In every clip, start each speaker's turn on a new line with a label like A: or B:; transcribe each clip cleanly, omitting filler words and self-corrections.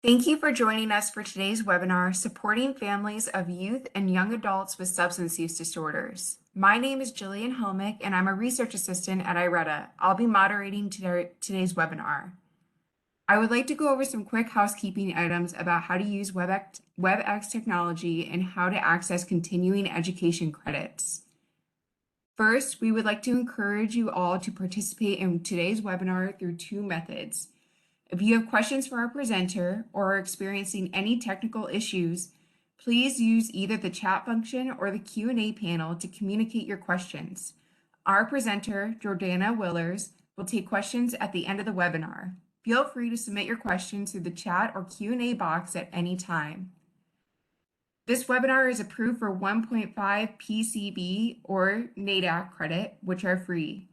A: Thank you for joining us for today's webinar, Supporting Families of Youth and Young Adults with Substance Use Disorders. My name is Jillian Helmick, and I'm a research assistant at IRETA. I'll be moderating today's webinar. I would like to go over some quick housekeeping items about how to use WebEx technology and how to access continuing education credits. First, we would like to encourage you all to participate in today's webinar through two methods. If you have questions for our presenter or are experiencing any technical issues, please use either the chat function or the Q&A panel to communicate your questions. Our presenter, Jordana Willers, will take questions at the end of the webinar. Feel free to submit your questions through the chat or Q&A box at any time. This webinar is approved for 1.5 PCB or NADAC credit, which are free.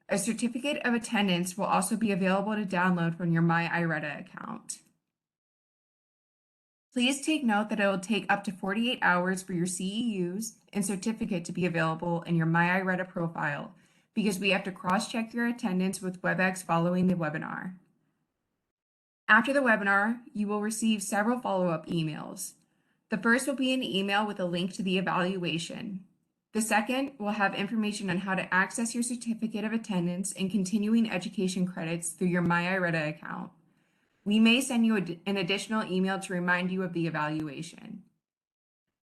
A: A certificate of attendance will also be available to download from your My IRETA account. Please take note that it will take up to 48 hours for your CEUs and certificate to be available in your My IRETA profile because we have to cross-check your attendance with WebEx following the webinar. After the webinar, you will receive several follow-up emails. The first will be an email with a link to the evaluation. The second will have information on how to access your certificate of attendance and continuing education credits through your My IRETA account. We may send you an additional email to remind you of the evaluation.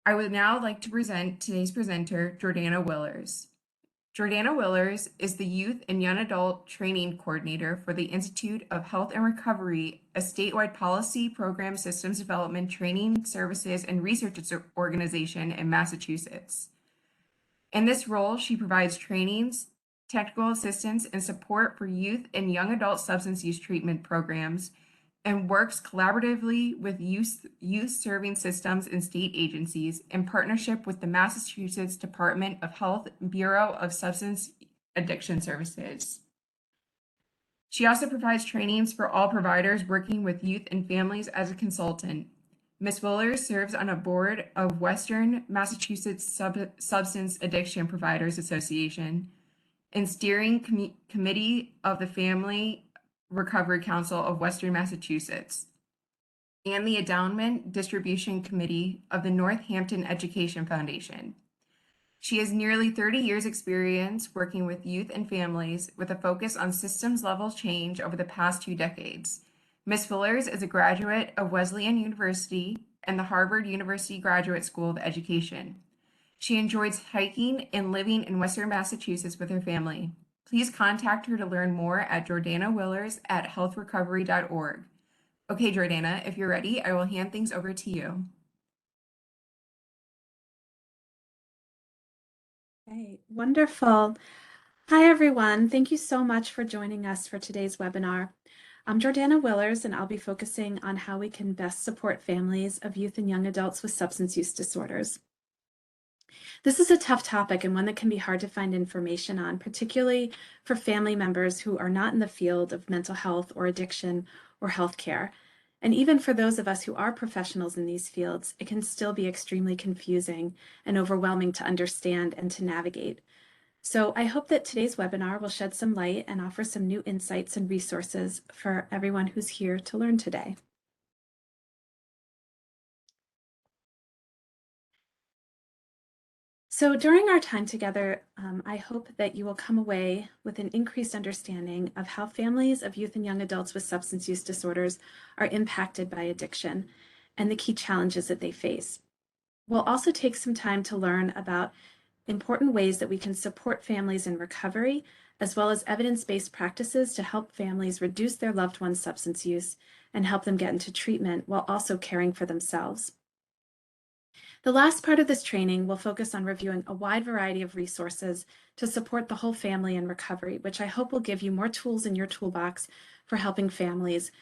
A: I would now like to present today's presenter, Jordana Willers. Jordana Willers is the Youth and Young Adult Training Coordinator for the Institute of Health and Recovery, a statewide policy, program, systems development, training, services, and research organization in Massachusetts. In this role, she provides trainings, technical assistance, and support for youth and young adult substance use treatment programs and works collaboratively with youth serving systems and state agencies in partnership with the Massachusetts Department of Health Bureau of Substance Addiction Services. She also provides trainings for all providers working with youth and families as a consultant. Ms. Willers serves on a board of Western Massachusetts Substance Addiction Providers Association and steering committee of the Family Recovery Council of Western Massachusetts and the Endowment Distribution Committee of the Northampton Education Foundation. She has nearly 30 years experience working with youth and families with a focus on systems level change over the past 2 decades. Ms. Willers is a graduate of Wesleyan University and the Harvard University Graduate School of Education. She enjoys hiking and living in Western Massachusetts with her family. Please contact her to learn more at jordanawillers@healthrecovery.org. Okay, Jordana, if you're ready, I will hand things over to you.
B: Okay, wonderful. Hi, everyone. Thank you so much for joining us for today's webinar. I'm Jordana Willers, and I'll be focusing on how we can best support families of youth and young adults with substance use disorders. This is a tough topic and one that can be hard to find information on, particularly for family members who are not in the field of mental health or addiction or healthcare. And even for those of us who are professionals in these fields, it can still be extremely confusing and overwhelming to understand and to navigate. So I hope that today's webinar will shed some light and offer some new insights and resources for everyone who's here to learn today. So during our time together, I hope that you will come away with an increased understanding of how families of youth and young adults with substance use disorders are impacted by addiction and the key challenges that they face. We'll also take some time to learn about important ways that we can support families in recovery, as well as evidence-based practices to help families reduce their loved one's substance use and help them get into treatment while also caring for themselves. The last part of this training will focus on reviewing a wide variety of resources to support the whole family in recovery, which I hope will give you more tools in your toolbox for helping families,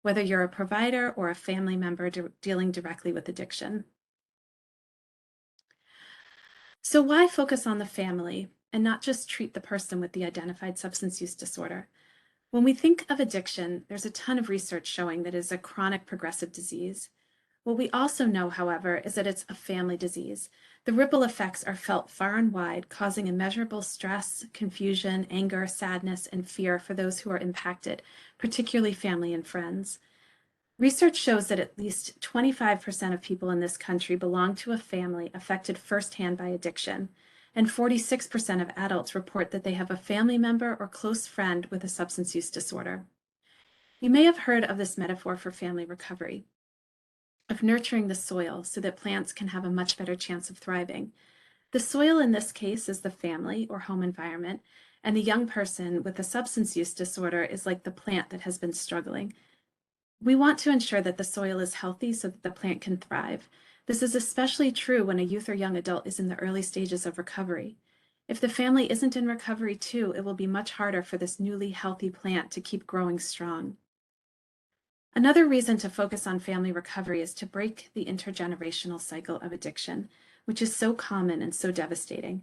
B: whether you're a provider or a family member dealing directly with addiction. So why focus on the family and not just treat the person with the identified substance use disorder? When we think of addiction, there's a ton of research showing that it is a chronic progressive disease. What we also know, however, is that it's a family disease. The ripple effects are felt far and wide, causing immeasurable stress, confusion, anger, sadness, and fear for those who are impacted, particularly family and friends. Research shows that at least 25% of people in this country belong to a family affected firsthand by addiction, and 46% of adults report that they have a family member or close friend with a substance use disorder. You may have heard of this metaphor for family recovery, of nurturing the soil so that plants can have a much better chance of thriving. The soil in this case is the family or home environment, and the young person with a substance use disorder is like the plant that has been struggling. We want to ensure that the soil is healthy so that the plant can thrive. This is especially true when a youth or young adult is in the early stages of recovery. If the family isn't in recovery too, it will be much harder for this newly healthy plant to keep growing strong. Another reason to focus on family recovery is to break the intergenerational cycle of addiction, which is so common and so devastating.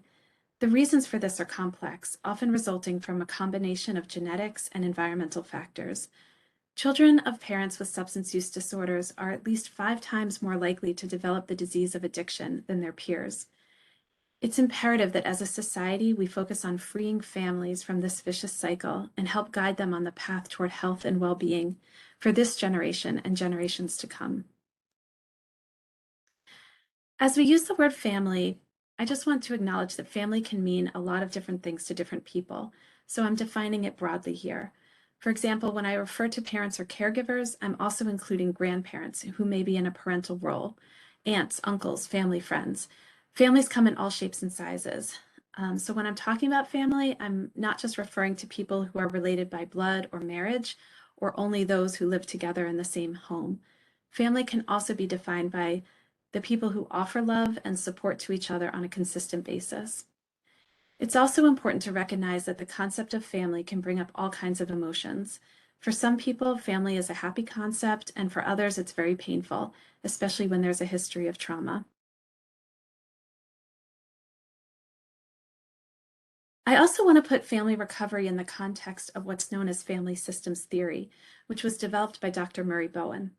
B: The reasons for this are complex, often resulting from a combination of genetics and environmental factors. Children of parents with substance use disorders are at least 5 times more likely to develop the disease of addiction than their peers. It's imperative that as a society, we focus on freeing families from this vicious cycle and help guide them on the path toward health and well-being for this generation and generations to come. As we use the word family, I just want to acknowledge that family can mean a lot of different things to different people, so I'm defining it broadly here. For example, when I refer to parents or caregivers, I'm also including grandparents who may be in a parental role, aunts, uncles, family, friends. Families come in all shapes and sizes. So when I'm talking about family, I'm not just referring to people who are related by blood or marriage, or only those who live together in the same home. Family can also be defined by the people who offer love and support to each other on a consistent basis. It's also important to recognize that the concept of family can bring up all kinds of emotions. For some people, family is a happy concept, and for others, it's very painful, especially when there's a history of trauma. I also want to put family recovery in the context of what's known as family systems theory, which was developed by Dr. Murray Bowen.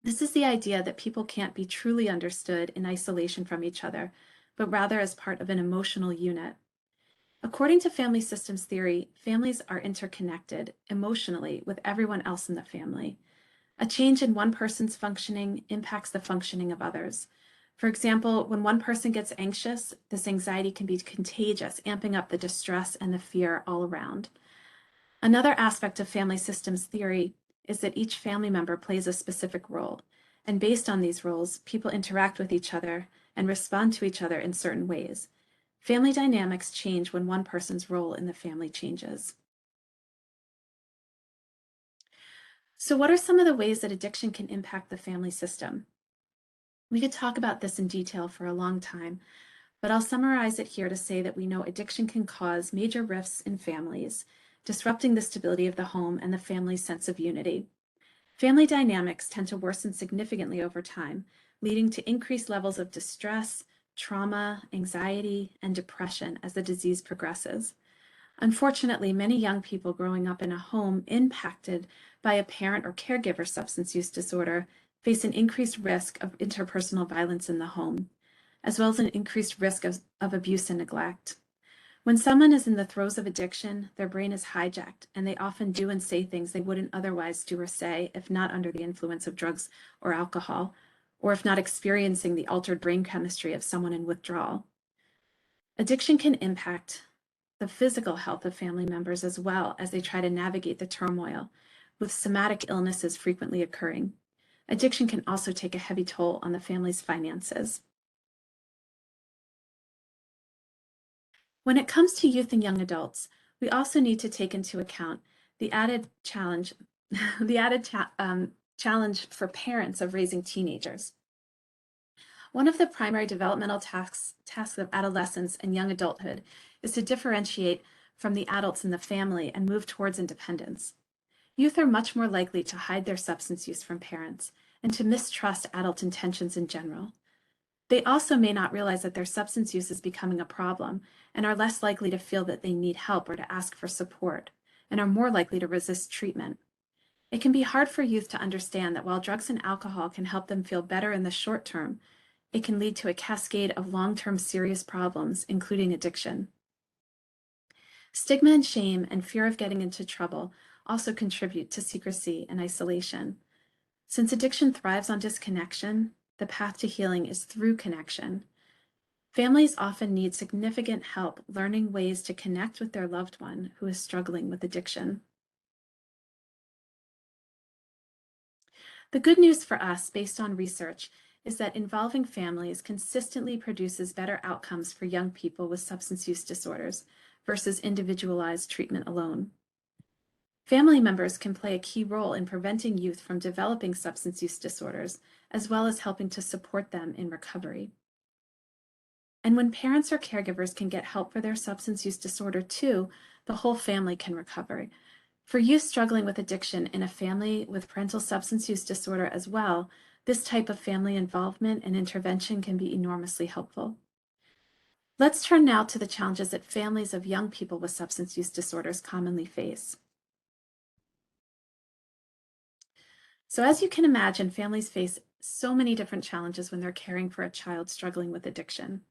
B: This is the idea that people can't be truly understood in isolation from each other, but rather as part of an emotional unit. According to family systems theory, families are interconnected emotionally with everyone else in the family. A change in one person's functioning impacts the functioning of others. For example, when one person gets anxious, this anxiety can be contagious, amping up the distress and the fear all around. Another aspect of family systems theory is that each family member plays a specific role, and based on these roles, people interact with each other and respond to each other in certain ways. Family dynamics change when one person's role in the family changes. So what are some of the ways that addiction can impact the family system? We could talk about this in detail for a long time, but I'll summarize it here to say that we know addiction can cause major rifts in families, disrupting the stability of the home and the family's sense of unity. Family dynamics tend to worsen significantly over time, leading to increased levels of distress, trauma, anxiety, and depression as the disease progresses. Unfortunately, many young people growing up in a home impacted by a parent or caregiver substance use disorder face an increased risk of interpersonal violence in the home, as well as an increased risk of abuse and neglect. When someone is in the throes of addiction, their brain is hijacked, and they often do and say things they wouldn't otherwise do or say if not under the influence of drugs or alcohol, or if not experiencing the altered brain chemistry of someone in withdrawal. Addiction can impact the physical health of family members as well as they try to navigate the turmoil, with somatic illnesses frequently occurring. Addiction can also take a heavy toll on the family's finances. When it comes to youth and young adults, we also need to take into account the added challenge, challenge for parents of raising teenagers. One of the primary developmental tasks of adolescence and young adulthood is to differentiate from the adults in the family and move towards independence. Youth are much more likely to hide their substance use from parents and to mistrust adult intentions in general. They also may not realize that their substance use is becoming a problem and are less likely to feel that they need help or to ask for support, and are more likely to resist treatment. It can be hard for youth to understand that while drugs and alcohol can help them feel better in the short term, it can lead to a cascade of long-term serious problems, including addiction. Stigma and shame and fear of getting into trouble also contribute to secrecy and isolation. Since addiction thrives on disconnection, the path to healing is through connection. Families often need significant help learning ways to connect with their loved one who is struggling with addiction. The good news for us, based on research, is that involving families consistently produces better outcomes for young people with substance use disorders versus individualized treatment alone. Family members can play a key role in preventing youth from developing substance use disorders, as well as helping to support them in recovery. And when parents or caregivers can get help for their substance use disorder too, the whole family can recover. For youth struggling with addiction in a family with parental substance use disorder as well, this type of family involvement and intervention can be enormously helpful. Let's turn now to the challenges that families of young people with substance use disorders commonly face. So as you can imagine, families face so many different challenges when they're caring for a child struggling with addiction.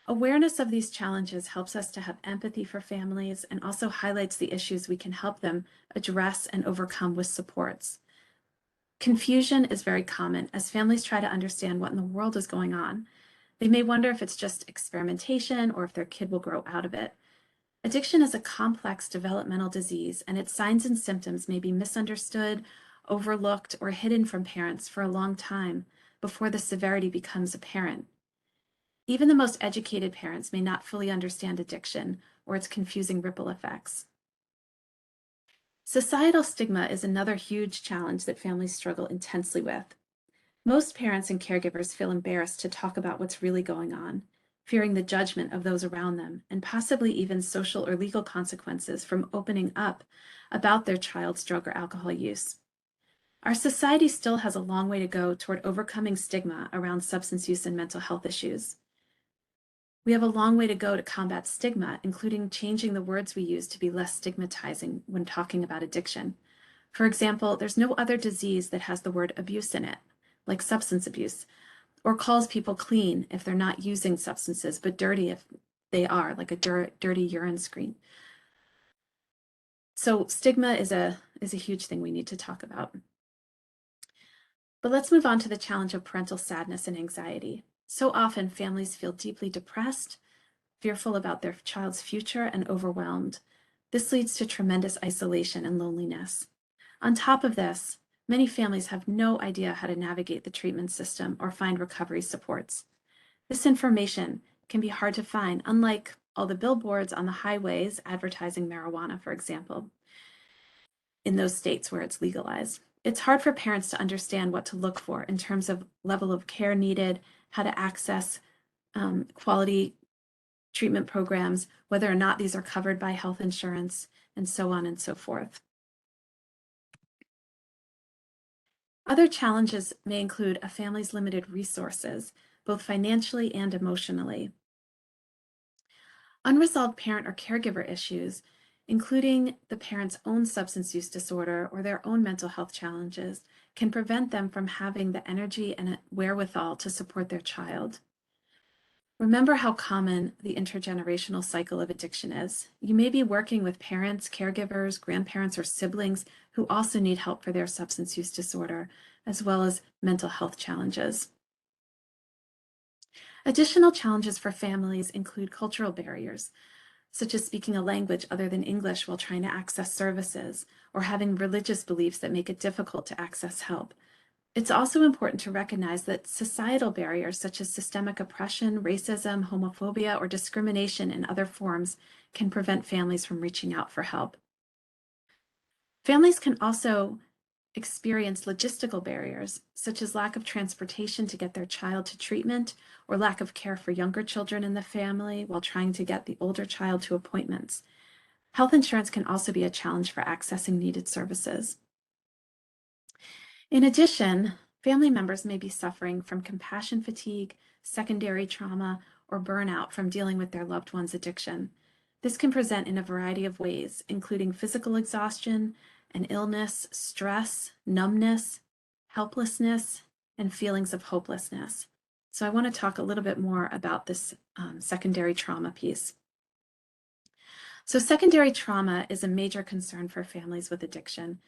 B: Awareness of these challenges helps us to have empathy for families and also highlights the issues we can help them address and overcome with supports. Confusion is very common as families try to understand what in the world is going on. They may wonder if it's just experimentation or if their kid will grow out of it. Addiction is a complex developmental disease, and its signs and symptoms may be misunderstood, overlooked, or hidden from parents for a long time before the severity becomes apparent. Even the most educated parents may not fully understand addiction or its confusing ripple effects. Societal stigma is another huge challenge that families struggle intensely with. Most parents and caregivers feel embarrassed to talk about what's really going on, fearing the judgment of those around them, and possibly even social or legal consequences from opening up about their child's drug or alcohol use. Our society still has a long way to go toward overcoming stigma around substance use and mental health issues. We have a long way to go to combat stigma, including changing the words we use to be less stigmatizing when talking about addiction. For example, there's no other disease that has the word abuse in it, like substance abuse, or calls people clean if they're not using substances, but dirty if they are, like a dirty urine screen. So stigma is a huge thing we need to talk about. But let's move on to the challenge of parental sadness and anxiety. So often families feel deeply depressed, fearful about their child's future, and overwhelmed. This leads to tremendous isolation and loneliness. On top of this, many families have no idea how to navigate the treatment system or find recovery supports. This information can be hard to find, unlike all the billboards on the highways advertising marijuana, for example, in those states where it's legalized. It's hard for parents to understand what to look for in terms of level of care needed, how to access quality treatment programs, whether or not these are covered by health insurance, and so on and so forth. Other challenges may include a family's limited resources, both financially and emotionally. Unresolved parent or caregiver issues, including the parent's own substance use disorder or their own mental health challenges, can prevent them from having the energy and wherewithal to support their child. Remember how common the intergenerational cycle of addiction is. You may be working with parents, caregivers, grandparents, or siblings who also need help for their substance use disorder, as well as mental health challenges. Additional challenges for families include cultural barriers, such as speaking a language other than English while trying to access services, or having religious beliefs that make it difficult to access help. It's also important to recognize that societal barriers such as systemic oppression, racism, homophobia, or discrimination in other forms can prevent families from reaching out for help. Families can also experience logistical barriers, such as lack of transportation to get their child to treatment, or lack of care for younger children in the family while trying to get the older child to appointments. Health insurance can also be a challenge for accessing needed services. In addition, family members may be suffering from compassion fatigue, secondary trauma, or burnout from dealing with their loved one's addiction. This can present in a variety of ways, including physical exhaustion, an illness, stress, numbness, helplessness, and feelings of hopelessness. So I want to talk a little bit more about this secondary trauma piece. So secondary trauma is a major concern for families with addiction.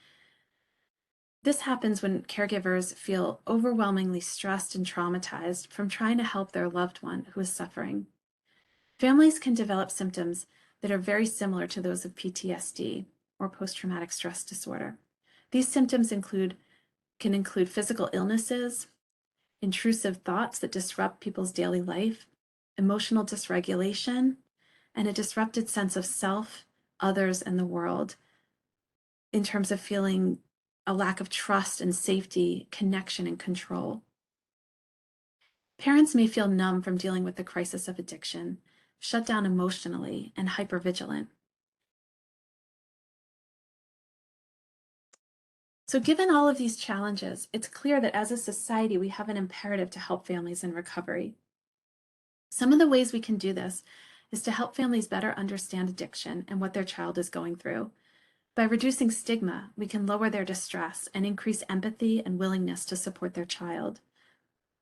B: This happens when caregivers feel overwhelmingly stressed and traumatized from trying to help their loved one who is suffering. Families can develop symptoms that are very similar to those of PTSD or post-traumatic stress disorder. These symptoms can include physical illnesses, intrusive thoughts that disrupt people's daily life, emotional dysregulation, and a disrupted sense of self, others, and the world in terms of feeling a lack of trust and safety, connection, and control. Parents may feel numb from dealing with the crisis of addiction, shut down emotionally, and hypervigilant. So given all of these challenges, it's clear that as a society, we have an imperative to help families in recovery. Some of the ways we can do this is to help families better understand addiction and what their child is going through. By reducing stigma, we can lower their distress and increase empathy and willingness to support their child.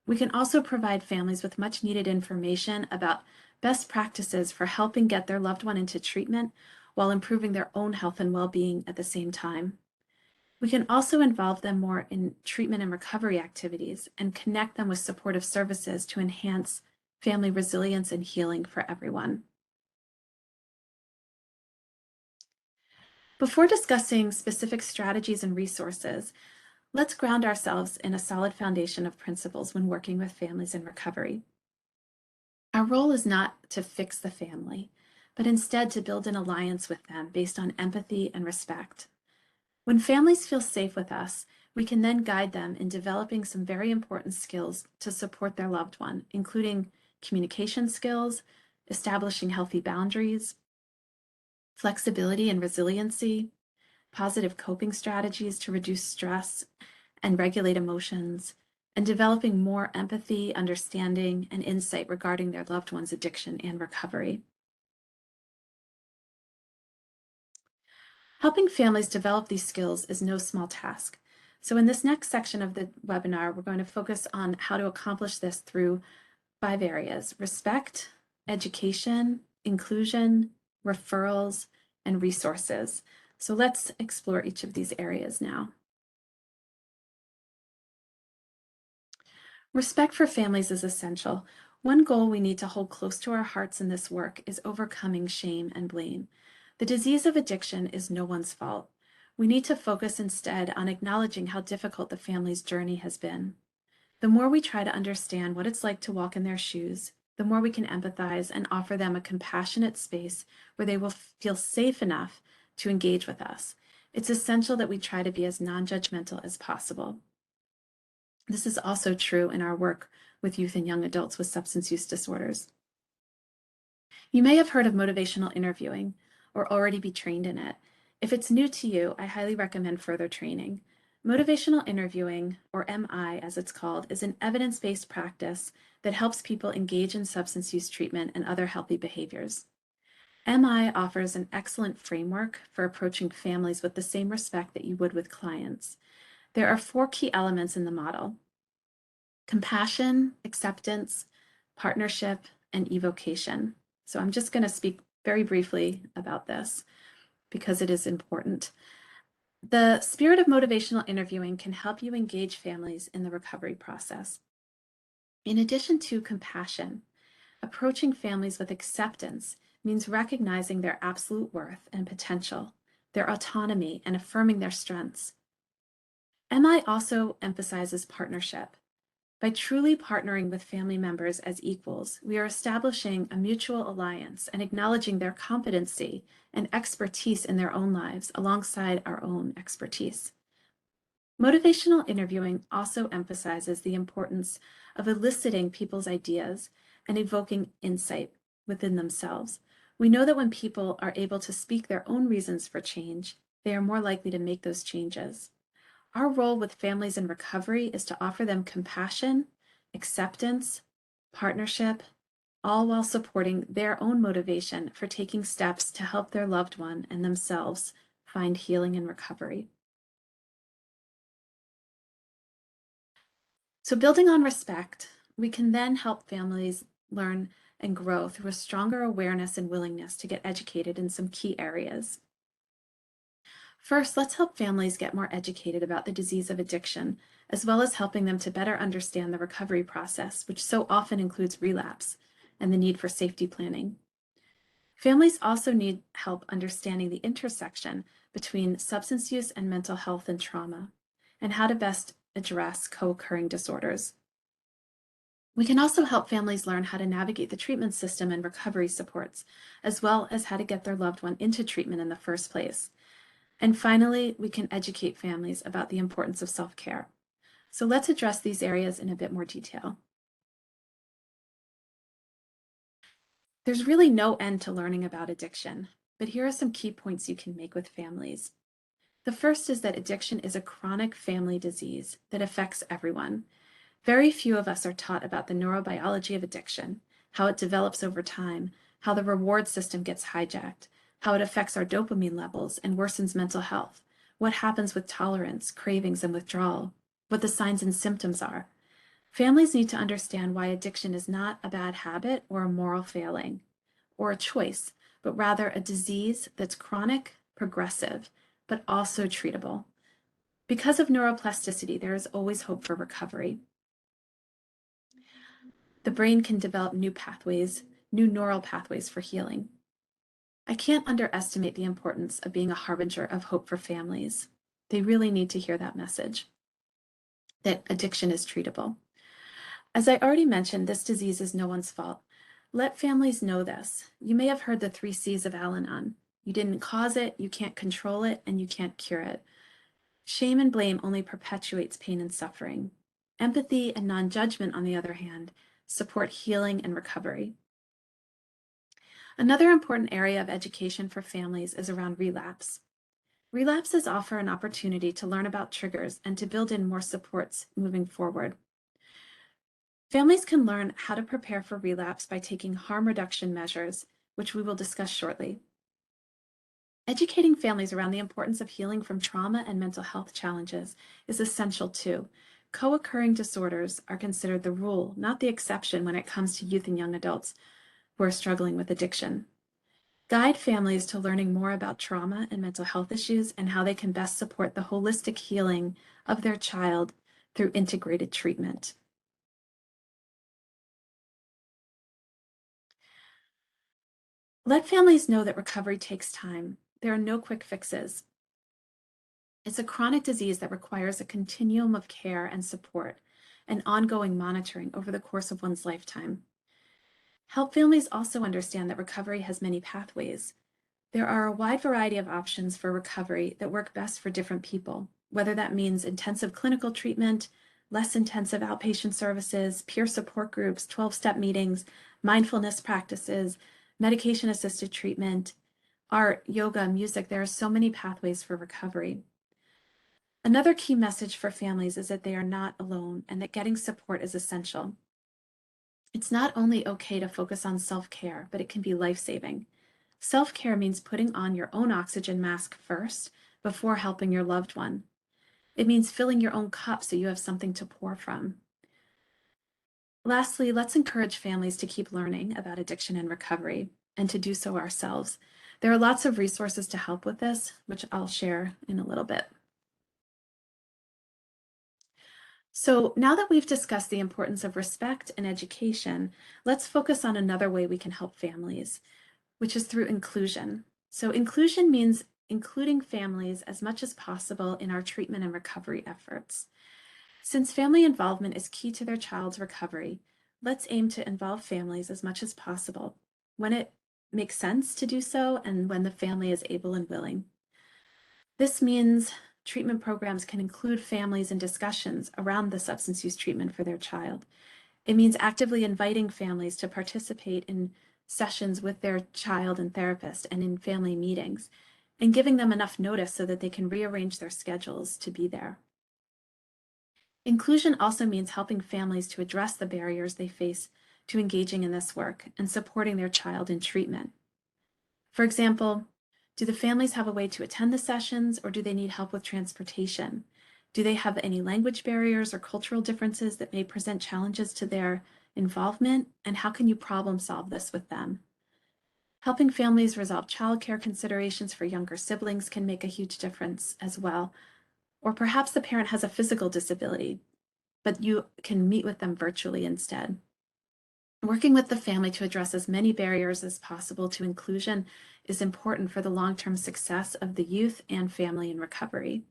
B: We can also provide families with much needed information about best practices for helping get their loved one into treatment while improving their own health and well-being at the same time. We can also involve them more in treatment and recovery activities and connect them with supportive services to enhance family resilience and healing for everyone. Before discussing specific strategies and resources, let's ground ourselves in a solid foundation of principles when working with families in recovery. Our role is not to fix the family, but instead to build an alliance with them based on empathy and respect. When families feel safe with us, we can then guide them in developing some very important skills to support their loved one, including communication skills, establishing healthy boundaries, flexibility and resiliency, positive coping strategies to reduce stress and regulate emotions, and developing more empathy, understanding, and insight regarding their loved one's addiction and recovery. Helping families develop these skills is no small task. So in this next section of the webinar, we're going to focus on how to accomplish this through 5 areas: respect, education, inclusion, referrals, and resources. So let's explore each of these areas now. Respect for families is essential. One goal we need to hold close to our hearts in this work is overcoming shame and blame. The disease of addiction is no one's fault. We need to focus instead on acknowledging how difficult the family's journey has been. The more we try to understand what it's like to walk in their shoes, the more we can empathize and offer them a compassionate space where they will feel safe enough to engage with us. It's essential that we try to be as non-judgmental as possible. This is also true in our work with youth and young adults with substance use disorders. You may have heard of motivational interviewing or already be trained in it. If it's new to you, I highly recommend further training. Motivational interviewing, or MI as it's called, is an evidence-based practice that helps people engage in substance use treatment and other healthy behaviors. MI offers an excellent framework for approaching families with the same respect that you would with clients. There are 4 key elements in the model: compassion, acceptance, partnership, and evocation. So I'm just going to speak very briefly about this because it is important. The spirit of motivational interviewing can help you engage families in the recovery process. In addition to compassion, approaching families with acceptance means recognizing their absolute worth and potential, their autonomy, and affirming their strengths. MI also emphasizes partnership. By truly partnering with family members as equals, we are establishing a mutual alliance and acknowledging their competency and expertise in their own lives alongside our own expertise. Motivational interviewing also emphasizes the importance of eliciting people's ideas and evoking insight within themselves. We know that when people are able to speak their own reasons for change, they are more likely to make those changes. Our role with families in recovery is to offer them compassion, acceptance, partnership, all while supporting their own motivation for taking steps to help their loved one and themselves find healing and recovery. So building on respect, we can then help families learn and grow through a stronger awareness and willingness to get educated in some key areas. First, let's help families get more educated about the disease of addiction, as well as helping them to better understand the recovery process, which so often includes relapse and the need for safety planning. Families also need help understanding the intersection between substance use and mental health and trauma, and how to best address co-occurring disorders. We can also help families learn how to navigate the treatment system and recovery supports, as well as how to get their loved one into treatment in the first place. And finally, we can educate families about the importance of self-care. So let's address these areas in a bit more detail. There's really no end to learning about addiction, but here are some key points you can make with families. The first is that addiction is a chronic family disease that affects everyone. Very few of us are taught about the neurobiology of addiction, how it develops over time, how the reward system gets hijacked, how it affects our dopamine levels and worsens mental health, what happens with tolerance, cravings, and withdrawal, what the signs and symptoms are. Families need to understand why addiction is not a bad habit or a moral failing or a choice, but rather a disease that's chronic, progressive, but also treatable. Because of neuroplasticity, there is always hope for recovery. The brain can develop new pathways, new neural pathways for healing. I can't underestimate the importance of being a harbinger of hope for families. They really need to hear that message, that addiction is treatable. As I already mentioned, this disease is no one's fault. Let families know this. You may have heard the 3 C's of Al-Anon. You didn't cause it, you can't control it, and you can't cure it. Shame and blame only perpetuates pain and suffering. Empathy and non-judgment, on the other hand, support healing and recovery. Another important area of education for families is around relapse. Relapses offer an opportunity to learn about triggers and to build in more supports moving forward. Families can learn how to prepare for relapse by taking harm reduction measures, which we will discuss shortly. Educating families around the importance of healing from trauma and mental health challenges is essential too. Co-occurring disorders are considered the rule, not the exception, when it comes to youth and young adults who are struggling with addiction. Guide families to learning more about trauma and mental health issues and how they can best support the holistic healing of their child through integrated treatment. Let families know that recovery takes time. There are no quick fixes. It's a chronic disease that requires a continuum of care and support and ongoing monitoring over the course of one's lifetime. Help families also understand that recovery has many pathways. There are a wide variety of options for recovery that work best for different people, whether that means intensive clinical treatment, less intensive outpatient services, peer support groups, 12-step meetings, mindfulness practices, medication-assisted treatment, art, yoga, music. There are so many pathways for recovery. Another key message for families is that they are not alone and that getting support is essential. It's not only okay to focus on self-care, but it can be life-saving. Self-care means putting on your own oxygen mask first before helping your loved one. It means filling your own cup so you have something to pour from. Lastly, let's encourage families to keep learning about addiction and recovery and to do so ourselves. There are lots of resources to help with this, which I'll share in a little bit. So now that we've discussed the importance of respect and education, let's focus on another way we can help families, which is through inclusion. So inclusion means including families as much as possible in our treatment and recovery efforts. Since family involvement is key to their child's recovery, let's aim to involve families as much as possible when it makes sense to do so and when the family is able and willing. This means treatment programs can include families in discussions around the substance use treatment for their child. It means actively inviting families to participate in sessions with their child and therapist and in family meetings, and giving them enough notice so that they can rearrange their schedules to be there. Inclusion also means helping families to address the barriers they face to engaging in this work and supporting their child in treatment. For example, do the families have a way to attend the sessions, or do they need help with transportation? Do they have any language barriers or cultural differences that may present challenges to their involvement? And how can you problem solve this with them? Helping families resolve childcare considerations for younger siblings can make a huge difference as well. Or perhaps the parent has a physical disability, but you can meet with them virtually instead. Working with the family to address as many barriers as possible to inclusion is important for the long-term success of the youth and family in recovery.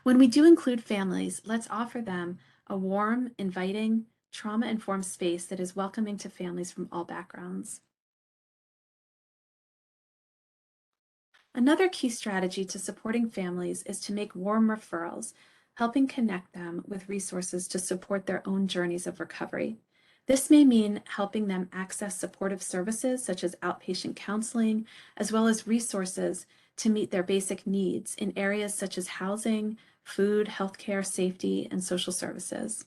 B: When we do include families, let's offer them a warm, inviting, trauma-informed space that is welcoming to families from all backgrounds. Another key strategy to supporting families is to make warm referrals, helping connect them with resources to support their own journeys of recovery. This may mean helping them access supportive services such as outpatient counseling, as well as resources to meet their basic needs in areas such as housing, food, healthcare, safety, and social services.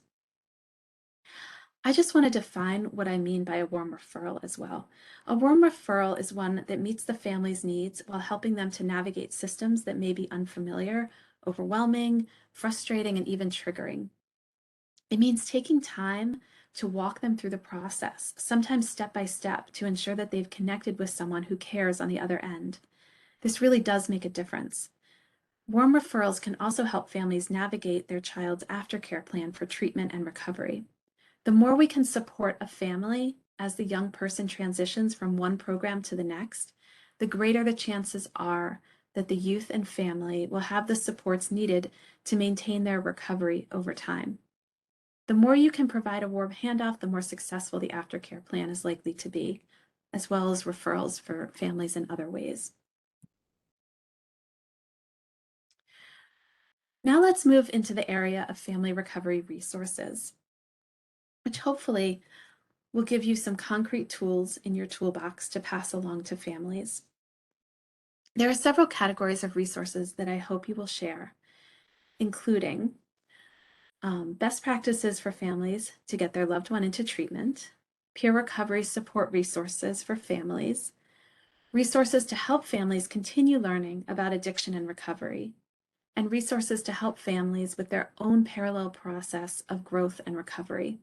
B: I just want to define what I mean by a warm referral as well. A warm referral is one that meets the family's needs while helping them to navigate systems that may be unfamiliar, overwhelming, frustrating, and even triggering. It means taking time to walk them through the process, sometimes step by step, to ensure that they've connected with someone who cares on the other end. This really does make a difference. Warm referrals can also help families navigate their child's aftercare plan for treatment and recovery. The more we can support a family as the young person transitions from one program to the next, the greater the chances are that the youth and family will have the supports needed to maintain their recovery over time. The more you can provide a warm handoff, the more successful the aftercare plan is likely to be, as well as referrals for families in other ways. Now let's move into the area of family recovery resources, which hopefully will give you some concrete tools in your toolbox to pass along to families. There are several categories of resources that I hope you will share, including best practices for families to get their loved one into treatment, peer recovery support resources for families, resources to help families continue learning about addiction and recovery, and resources to help families with their own parallel process of growth and recovery.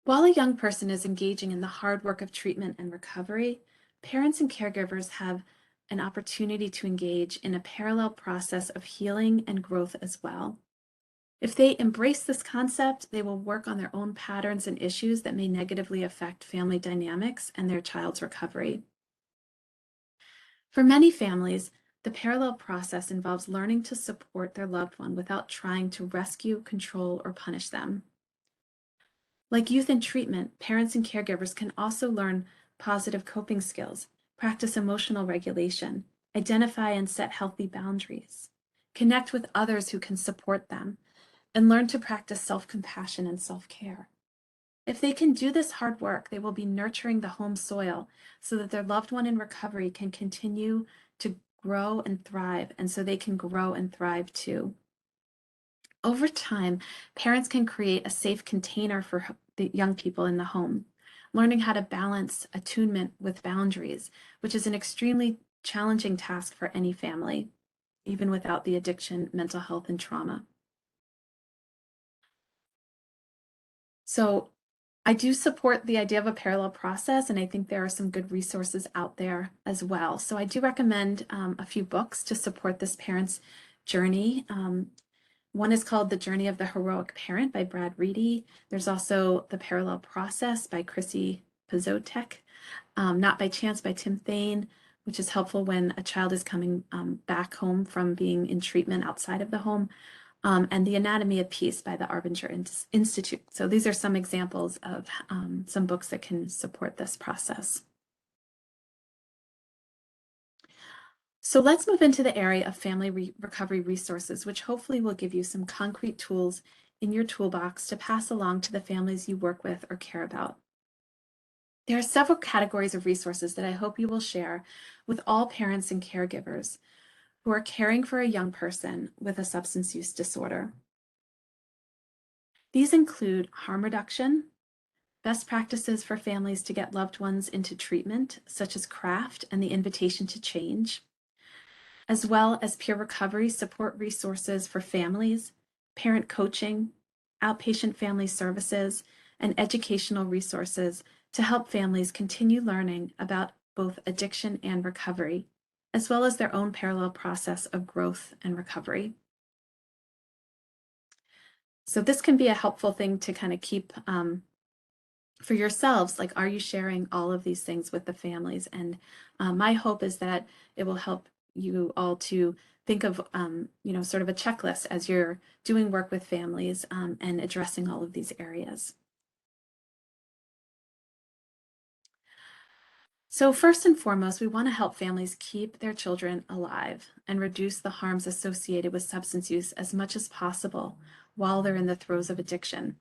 B: While a young person is engaging in the hard work of treatment and recovery, parents and caregivers have an opportunity to engage in a parallel process of healing and growth as well. If they embrace this concept, they will work on their own patterns and issues that may negatively affect family dynamics and their child's recovery. For many families, the parallel process involves learning to support their loved one without trying to rescue, control, or punish them. Like youth in treatment, parents and caregivers can also learn positive coping skills, practice emotional regulation, identify and set healthy boundaries, connect with others who can support them, and learn to practice self-compassion and self-care. If they can do this hard work, they will be nurturing the home soil so that their loved one in recovery can continue to grow and thrive, and so they can grow and thrive too. Over time, parents can create a safe container for the young people in the home, learning how to balance attunement with boundaries, which is an extremely challenging task for any family, even without the addiction, mental health, and trauma. So I do support the idea of a parallel process, and I think there are some good resources out there as well. So I do recommend a few books to support this parent's journey. One is called The Journey of the Heroic Parent by Brad Reedy. There's also The Parallel Process by Chrissy Pazotek. Not by Chance by Tim Thane, which is helpful when a child is coming back home from being in treatment outside of the home. And The Anatomy of Peace by the Arbinger Institute. So these are some examples of some books that can support this process. So let's move into the area of family recovery resources, which hopefully will give you some concrete tools in your toolbox to pass along to the families you work with or care about. There are several categories of resources that I hope you will share with all parents and caregivers who are caring for a young person with a substance use disorder. These include harm reduction, best practices for families to get loved ones into treatment, such as CRAFT and the Invitation to Change, as well as peer recovery support resources for families, parent coaching, outpatient family services, and educational resources to help families continue learning about both addiction and recovery, as well as their own parallel process of growth and recovery. So this can be a helpful thing to kind of keep for yourselves, like, are you sharing all of these things with the families? And my hope is that it will help you all to think of, sort of a checklist as you're doing work with families and addressing all of these areas. So first and foremost, we want to help families keep their children alive and reduce the harms associated with substance use as much as possible while they're in the throes of addiction,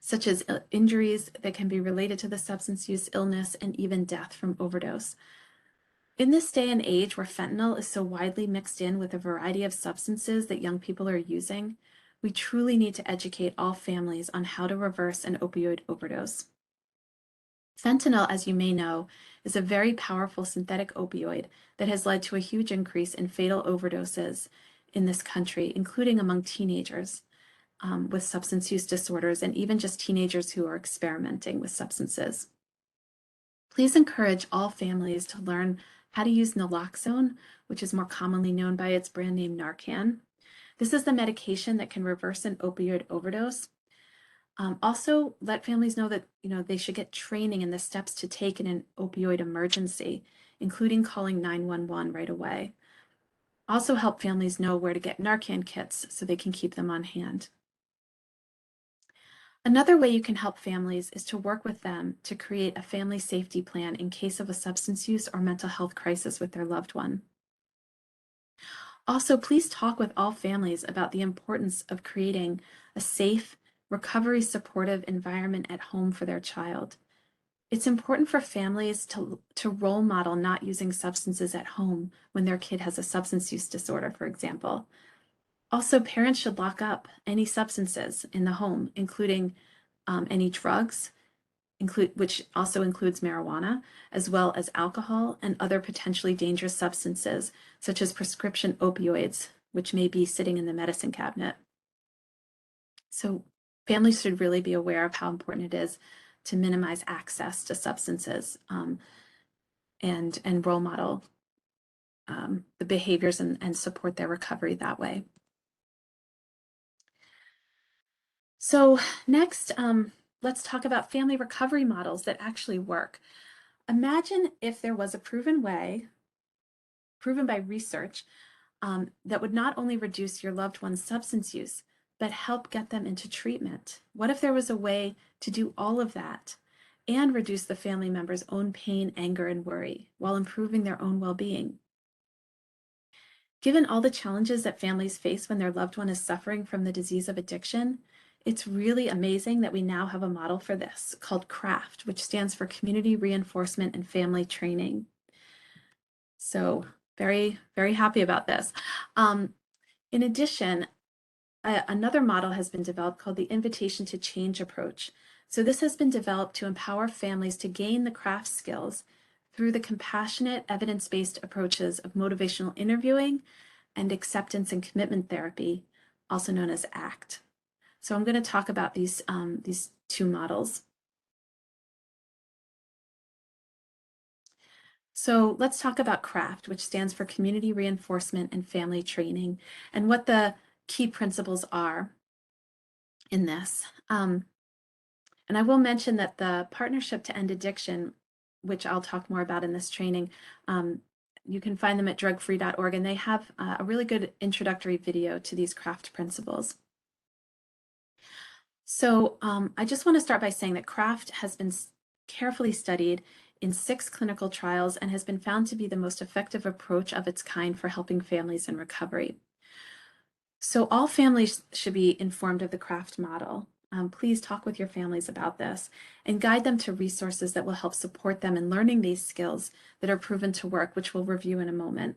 B: such as injuries that can be related to the substance use, illness, and even death from overdose. In this day and age where fentanyl is so widely mixed in with a variety of substances that young people are using, we truly need to educate all families on how to reverse an opioid overdose. Fentanyl, as you may know, is a very powerful synthetic opioid that has led to a huge increase in fatal overdoses in this country, including among teenagers with substance use disorders and even just teenagers who are experimenting with substances. Please encourage all families to learn how to use naloxone, which is more commonly known by its brand name Narcan. This is the medication that can reverse an opioid overdose. Also, let families know that they should get training in the steps to take in an opioid emergency, including calling 911 right away. Also, help families know where to get Narcan kits so they can keep them on hand. Another way you can help families is to work with them to create a family safety plan in case of a substance use or mental health crisis with their loved one. Also, please talk with all families about the importance of creating a safe, recovery supportive environment at home for their child. It's important for families to role model not using substances at home when their kid has a substance use disorder, for example. Also, parents should lock up any substances in the home, including any drugs, which also includes marijuana, as well as alcohol and other potentially dangerous substances, such as prescription opioids, which may be sitting in the medicine cabinet. So families should really be aware of how important it is to minimize access to substances and role model the behaviors and support their recovery that way. So next, let's talk about family recovery models that actually work. Imagine if there was a proven way, proven by research, that would not only reduce your loved one's substance use, but help get them into treatment. What if there was a way to do all of that and reduce the family member's own pain, anger, and worry while improving their own well-being? Given all the challenges that families face when their loved one is suffering from the disease of addiction, it's really amazing that we now have a model for this called CRAFT, which stands for Community Reinforcement and Family Training. So very, very happy about this. In addition, another model has been developed called the Invitation to Change approach. So this has been developed to empower families to gain the CRAFT skills through the compassionate, evidence-based approaches of motivational interviewing and acceptance and commitment therapy, also known as ACT. So I'm going to talk about these two models. So let's talk about CRAFT, which stands for Community Reinforcement and Family Training, and what the key principles are in this. And I will mention that the Partnership to End Addiction, which I'll talk more about in this training, you can find them at drugfree.org, and they have a really good introductory video to these CRAFT principles. So I just want to start by saying that CRAFT has been carefully studied in 6 clinical trials and has been found to be the most effective approach of its kind for helping families in recovery. So all families should be informed of the CRAFT model. Please talk with your families about this and guide them to resources that will help support them in learning these skills that are proven to work, which we'll review in a moment.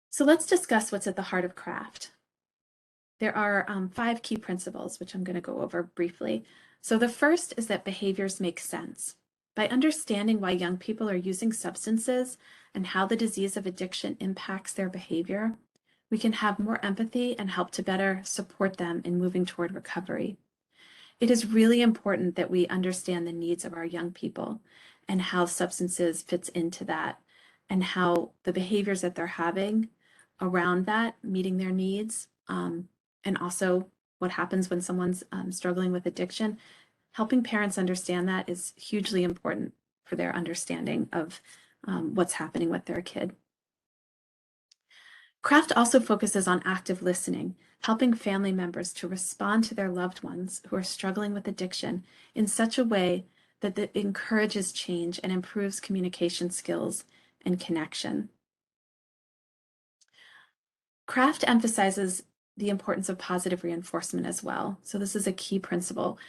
B: So let's discuss what's at the heart of CRAFT. There are 5 key principles, which I'm going to go over briefly. So the first is that behaviors make sense. By understanding why young people are using substances and how the disease of addiction impacts their behavior, we can have more empathy and help to better support them in moving toward recovery. It is really important that we understand the needs of our young people and how substances fits into that, and how the behaviors that they're having around that, meeting their needs, and also what happens when someone's struggling with addiction. Helping parents understand that is hugely important for their understanding of what's happening with their kid. CRAFT also focuses on active listening, helping family members to respond to their loved ones who are struggling with addiction in such a way that it encourages change and improves communication skills and connection. CRAFT emphasizes the importance of positive reinforcement as well. So this is a key principle.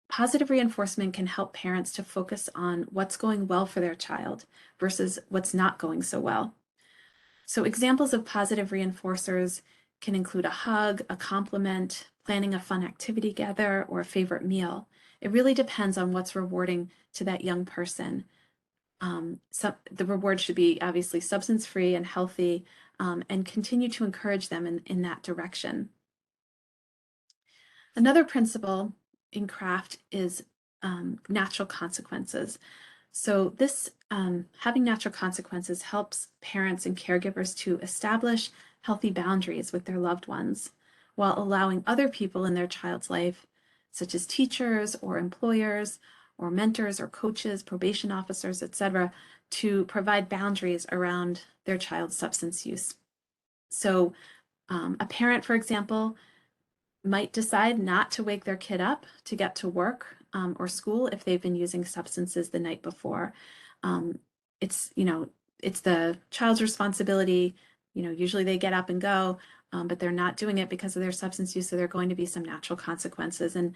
B: Positive reinforcement can help parents to focus on what's going well for their child versus what's not going so well. So examples of positive reinforcers can include a hug, a compliment, planning a fun activity together, or a favorite meal. It really depends on what's rewarding to that young person. The reward should be obviously substance-free and healthy, and continue to encourage them in that direction. Another principle in CRAFT is natural consequences. So this having natural consequences helps parents and caregivers to establish healthy boundaries with their loved ones, while allowing other people in their child's life, such as teachers or employers or mentors or coaches, probation officers, etc., to provide boundaries around their child's substance use. So a parent, for example, might decide not to wake their kid up to get to work or school if they've been using substances the night before. It's the child's responsibility. Usually they get up and go, but they're not doing it because of their substance use. So there are going to be some natural consequences, and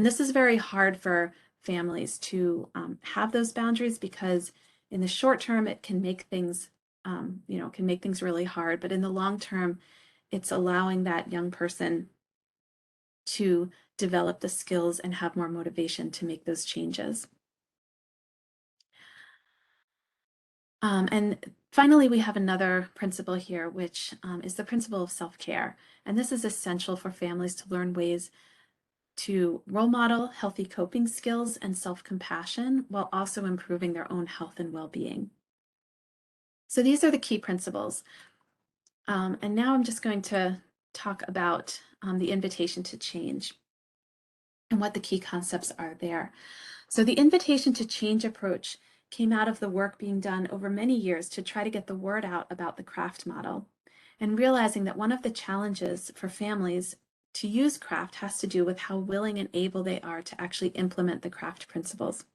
B: this is very hard for families to have those boundaries, because in the short term it can make things really hard, but in the long term, it's allowing that young person to develop the skills and have more motivation to make those changes. And finally, we have another principle here, which is the principle of self-care. And this is essential for families to learn ways to role model healthy coping skills and self-compassion while also improving their own health and well-being. So these are the key principles. And now I'm just going to talk about the invitation to change and what the key concepts are there. So the invitation to change approach came out of the work being done over many years to try to get the word out about the CRAFT model, and realizing that one of the challenges for families to use CRAFT has to do with how willing and able they are to actually implement the CRAFT principles.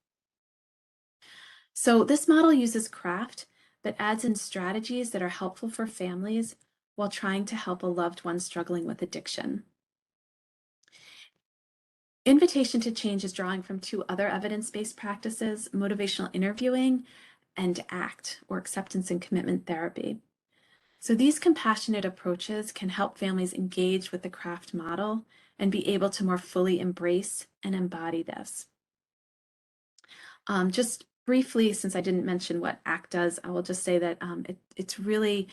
B: So this model uses CRAFT, but adds in strategies that are helpful for families while trying to help a loved one struggling with addiction. Invitation to change is drawing from two other evidence-based practices, motivational interviewing and ACT, or acceptance and commitment therapy. So these compassionate approaches can help families engage with the CRAFT model and be able to more fully embrace and embody this. Just briefly, since I didn't mention what ACT does, I will just say that it's really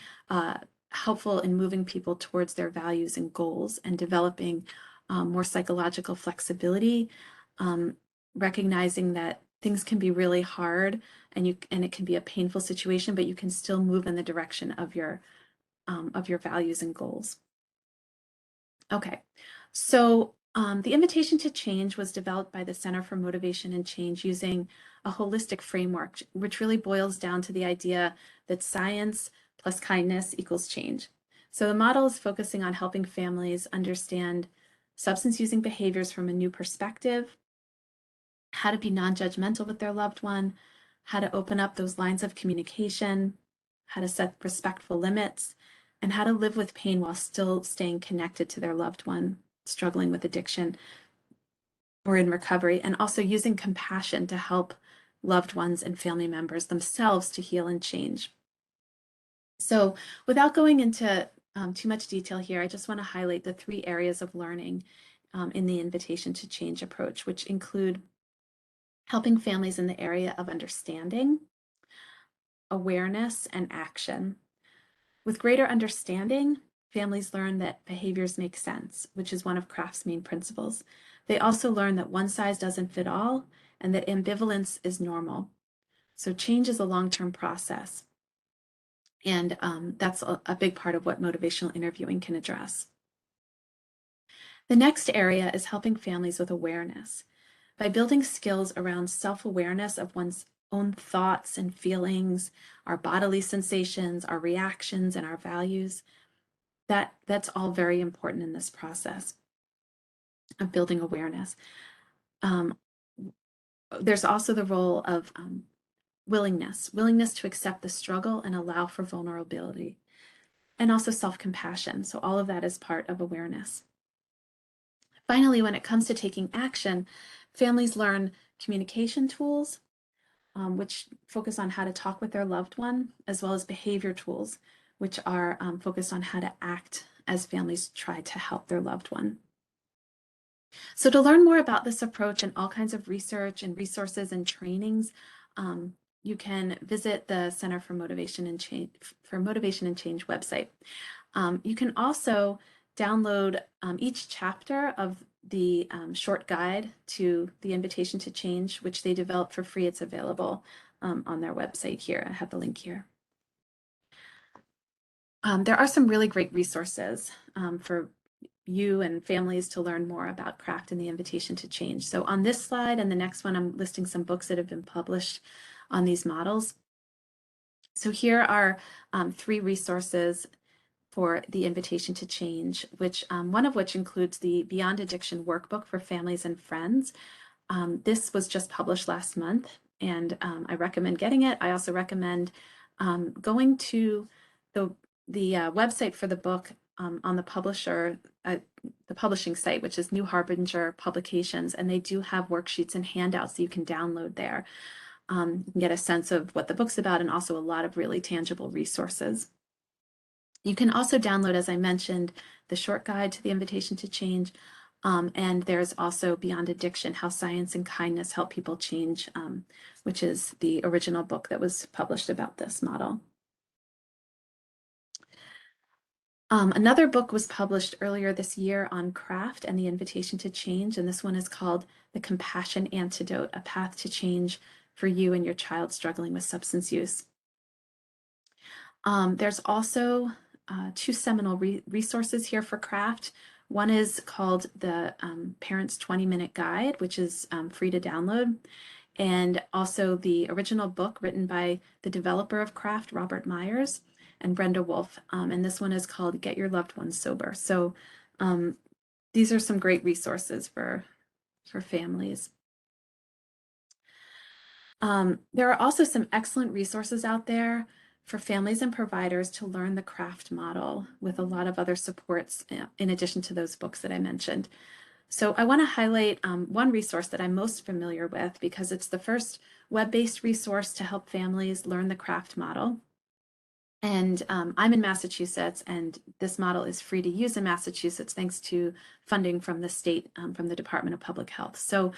B: helpful in moving people towards their values and goals, and developing more psychological flexibility, recognizing that things can be really hard and it can be a painful situation, but you can still move in the direction of your values and goals. Okay, so the invitation to change was developed by the Center for Motivation and Change using a holistic framework, which really boils down to the idea that science plus kindness equals change. So the model is focusing on helping families understand substance using behaviors from a new perspective, how to be non-judgmental with their loved one, how to open up those lines of communication, how to set respectful limits, and how to live with pain while still staying connected to their loved one struggling with addiction or in recovery, and also using compassion to help loved ones and family members themselves to heal and change. So without going into too much detail here, I just want to highlight the three areas of learning in the invitation to change approach, which include helping families in the area of understanding, awareness, and action. With greater understanding, families learn that behaviors make sense, which is one of craft's main principles. They also learn that one size doesn't fit all and that ambivalence is normal. So change is a long-term process. And that's a big part of what motivational interviewing can address. The next area is helping families with awareness. By building skills around self-awareness of one's own thoughts and feelings, our bodily sensations, our reactions, and our values, that's all very important in this process of building awareness. There's also the role of willingness to accept the struggle and allow for vulnerability, and also self-compassion. So all of that is part of awareness. Finally, when it comes to taking action, families learn communication tools, which focus on how to talk with their loved one, as well as behavior tools, which are focused on how to act as families try to help their loved one. So to learn more about this approach and all kinds of research and resources and trainings, you can visit the Center for Motivation and Change website. You can also download each chapter of the short guide to the Invitation to Change, which they developed for free. It's available on their website here. I have the link here. There are some really great resources for you and families to learn more about craft and the Invitation to Change. So on this slide and the next one, I'm listing some books that have been published on these models. So here are 3 resources for the Invitation to Change, which one of which includes the Beyond Addiction Workbook for Families and Friends. This was just published last month, and I recommend getting it. I also recommend going to the website for the book on the publishing site, which is New Harbinger Publications, and they do have worksheets and handouts that you can download there. You can get a sense of what the book's about and also a lot of really tangible resources. You can also download, as I mentioned, the short guide to the Invitation to Change, and there's also Beyond Addiction, How Science and Kindness Help People Change, which is the original book that was published about this model. Another book was published earlier this year on craft and the Invitation to Change, and this one is called The Compassion Antidote, A Path to Change for You and Your Child Struggling with Substance Use. There's also 2 seminal resources here for craft. One is called the Parents 20-Minute Guide, which is free to download, and also the original book written by the developer of craft, Robert Myers, and Brenda Wolf, and this one is called Get Your Loved Ones Sober. So these are some great resources for families. There are also some excellent resources out there for families and providers to learn the craft model with a lot of other supports in addition to those books that I mentioned. So I want to highlight one resource that I'm most familiar with because it's the first web-based resource to help families learn the craft model. And I'm in Massachusetts, and this model is free to use in Massachusetts thanks to funding from the state, from the Department of Public Health. So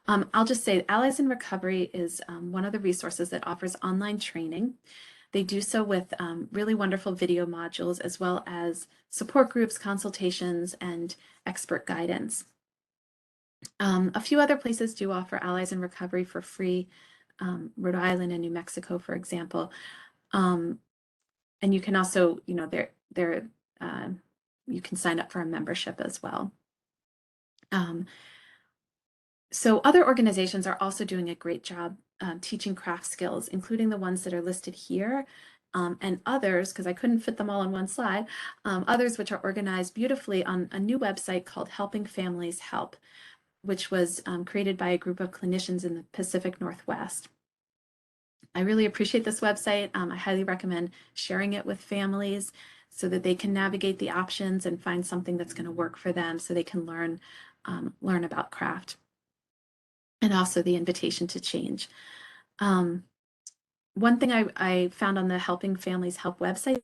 B: I'll just say Allies in Recovery is one of the resources that offers online training. They do so with really wonderful video modules, as well as support groups, consultations, and expert guidance. A few other places do offer Allies in Recovery for free, Rhode Island and New Mexico, for example. And you can also, you know, you can sign up for a membership as well. So other organizations are also doing a great job teaching craft skills, including the ones that are listed here, and others, because I couldn't fit them all on one slide, others which are organized beautifully on a new website called Helping Families Help, which was created by a group of clinicians in the Pacific Northwest. I really appreciate this website. I highly recommend sharing it with families so that they can navigate the options and find something that's going to work for them so they can learn about craft and also the Invitation to Change. One thing I found on the Helping Families Help website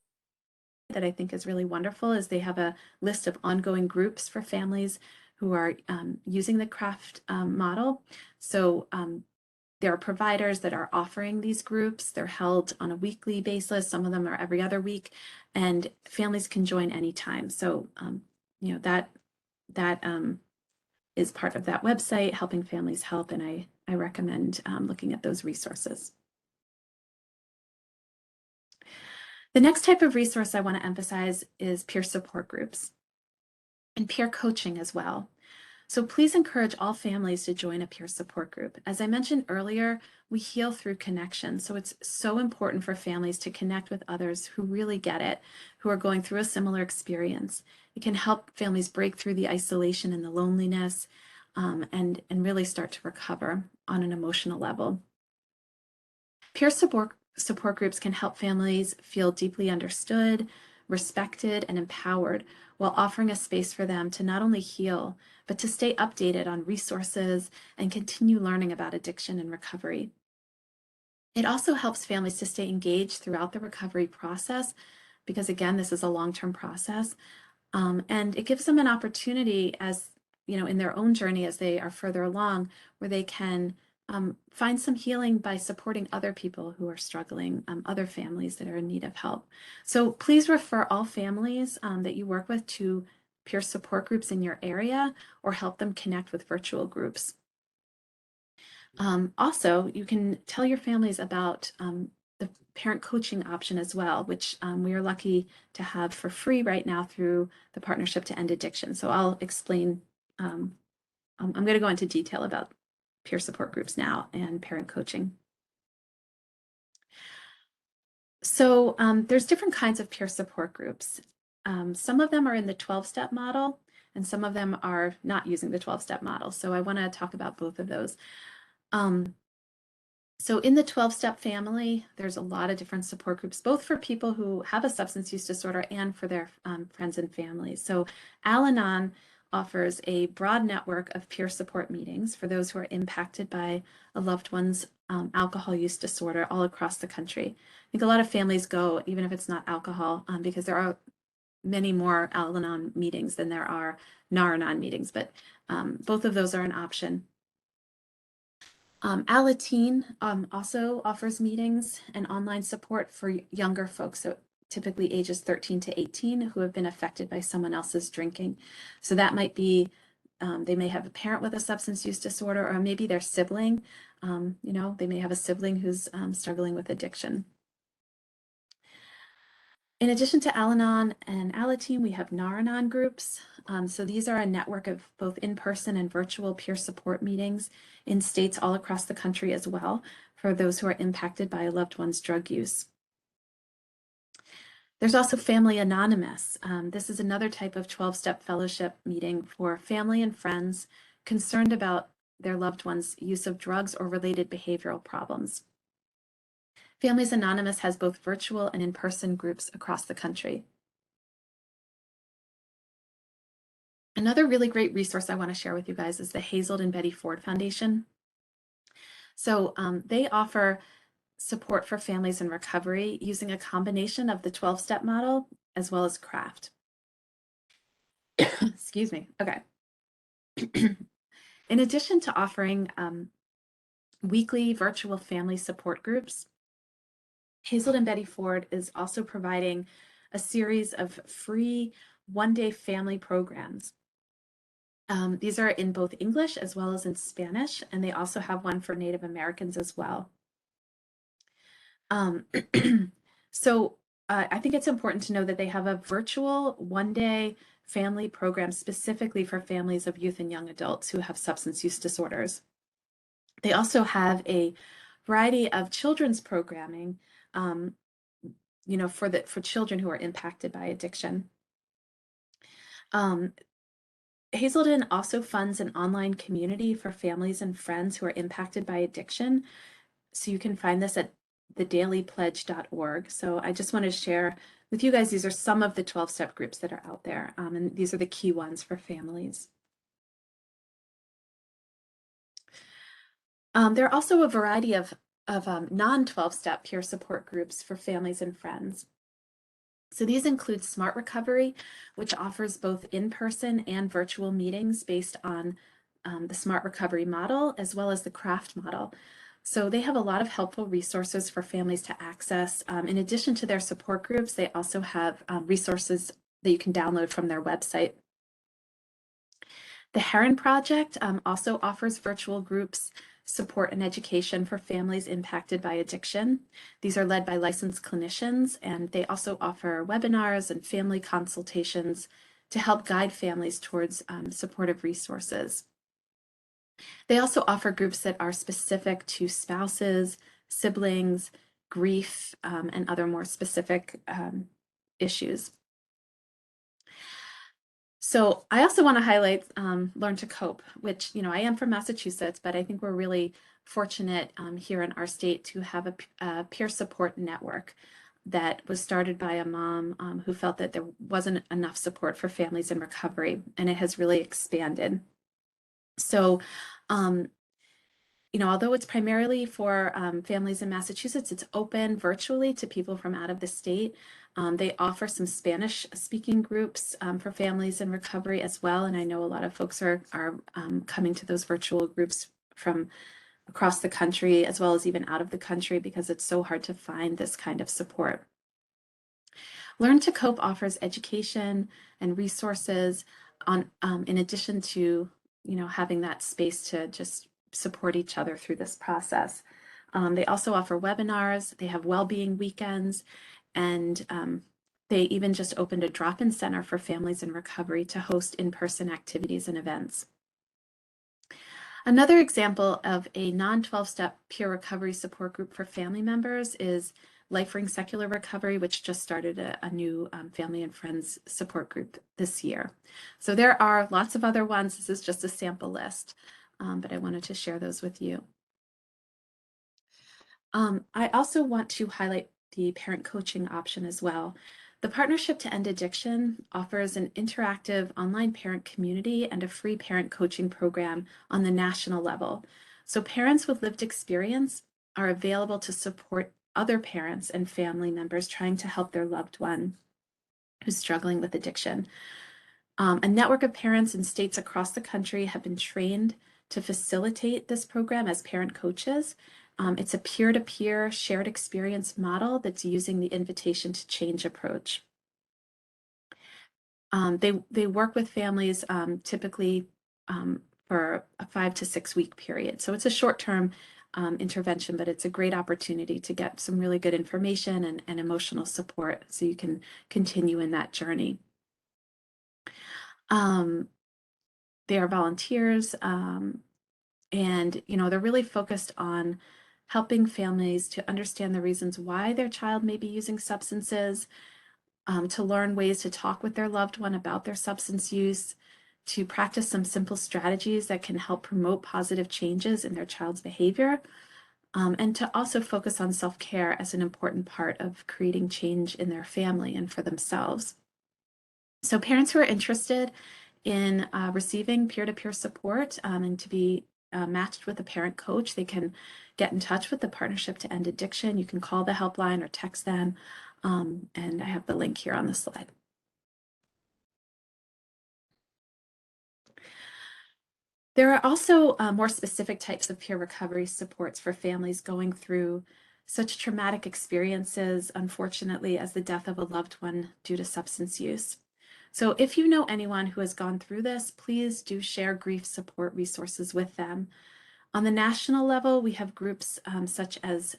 B: that I think is really wonderful is they have a list of ongoing groups for families who are using the craft model. So there are providers that are offering these groups. They're held on a weekly basis. Some of them are every other week, and families can join anytime. So, that is part of that website, Helping Families Help, and I recommend looking at those resources. The next type of resource I want to emphasize is peer support groups and peer coaching as well. So please encourage all families to join a peer support group. As I mentioned earlier, we heal through connection. So it's so important for families to connect with others who really get it, who are going through a similar experience. It can help families break through the isolation and the loneliness, and really start to recover on an emotional level. Peer support groups can help families feel deeply understood, respected, and empowered, while offering a space for them to not only heal, but to stay updated on resources and continue learning about addiction and recovery. It also helps families to stay engaged throughout the recovery process, because again, this is a long-term process. And it gives them an opportunity, as in their own journey as they are further along, where they can find some healing by supporting other people who are struggling, other families that are in need of help. So please refer all families that you work with to peer support groups in your area, or help them connect with virtual groups. Also, you can tell your families about the parent coaching option as well, which we are lucky to have for free right now through the Partnership to End Addiction. So I'll explain, I'm going to go into detail about peer support groups now and parent coaching. So there's different kinds of peer support groups. Some of them are in the 12-step model, and some of them are not using the 12-step model. So I want to talk about both of those. So in the 12-step family, there's a lot of different support groups, both for people who have a substance use disorder and for their friends and families. So Al-Anon offers a broad network of peer support meetings for those who are impacted by a loved one's alcohol use disorder all across the country. I think a lot of families go, even if it's not alcohol, because there are many more Al-Anon meetings than there are Nar-Anon meetings, but both of those are an option. Alateen also offers meetings and online support for younger folks, so typically ages 13 to 18, who have been affected by someone else's drinking. So that might be, they may have a parent with a substance use disorder, or maybe their sibling. They may have a sibling who's struggling with addiction. In addition to Al-Anon and Alateen, we have Nar-Anon groups. So these are a network of both in-person and virtual peer support meetings in states all across the country as well, for those who are impacted by a loved one's drug use. There's also Family Anonymous. This is another type of 12-step fellowship meeting for family and friends concerned about their loved one's use of drugs or related behavioral problems. Families Anonymous has both virtual and in-person groups across the country. Another really great resource I want to share with you guys is the Hazelden Betty Ford Foundation. So they offer support for families in recovery using a combination of the 12-step model as well as CRAFT. Excuse me. Okay. In addition to offering weekly virtual family support groups, Hazelden Betty Ford is also providing a series of free one-day family programs. These are in both English as well as in Spanish, and they also have one for Native Americans as well. So I think it's important to know that they have a virtual one-day family program specifically for families of youth and young adults who have substance use disorders. They also have a variety of children's programming, for children who are impacted by addiction. Hazelden also funds an online community for families and friends who are impacted by addiction. So you can find this at thedailypledge.org. So I just want to share with you guys, these are some of the 12-step groups that are out there, and these are the key ones for families. There are also a variety of non-12-step peer support groups for families and friends. So these include Smart Recovery, which offers both in-person and virtual meetings based on the Smart Recovery model, as well as the CRAFT model. So they have a lot of helpful resources for families to access. In addition to their support groups, they also have resources that you can download from their website. The Heron Project also offers virtual groups, support, and education for families impacted by addiction. These are led by licensed clinicians, and they also offer webinars and family consultations to help guide families towards supportive resources. They also offer groups that are specific to spouses, siblings, grief, and other more specific issues. So I also want to highlight Learn to Cope, which, I am from Massachusetts, but I think we're really fortunate here in our state to have a peer support network that was started by a mom who felt that there wasn't enough support for families in recovery, and it has really expanded. So, although it's primarily for families in Massachusetts, it's open virtually to people from out of the state. They offer some Spanish speaking groups for families in recovery as well. And I know a lot of folks are coming to those virtual groups from across the country, as well as even out of the country, because it's so hard to find this kind of support. Learn to Cope offers education and resources on, in addition to, having that space to just support each other through this process. They also offer webinars, they have well-being weekends, and they even just opened a drop-in center for families in recovery to host in-person activities and events. Another example of a non-12-step peer recovery support group for family members is Life-Ring Secular Recovery, which just started a new family and friends support group this year. So there are lots of other ones. This is just a sample list, but I wanted to share those with you. I also want to highlight the parent coaching option as well. The Partnership to End Addiction offers an interactive online parent community and a free parent coaching program on the national level. So parents with lived experience are available to support other parents and family members trying to help their loved one who's struggling with addiction. A network of parents in states across the country have been trained to facilitate this program as parent coaches. It's a peer-to-peer shared experience model that's using the invitation to change approach. They work with families typically for a 5 to 6 week period. So it's a short-term intervention, but it's a great opportunity to get some really good information and emotional support so you can continue in that journey. They are volunteers, and they're really focused on helping families to understand the reasons why their child may be using substances, to learn ways to talk with their loved one about their substance use, to practice some simple strategies that can help promote positive changes in their child's behavior, and to also focus on self-care as an important part of creating change in their family and for themselves. So parents who are interested in receiving peer-to-peer support and to be matched with a parent coach, they can get in touch with the Partnership to End Addiction. You can call the helpline or text them, and I have the link here on the slide. There are also more specific types of peer recovery supports for families going through such traumatic experiences, unfortunately, as the death of a loved one due to substance use. So if you know anyone who has gone through this, please do share grief support resources with them. On the national level, we have groups such as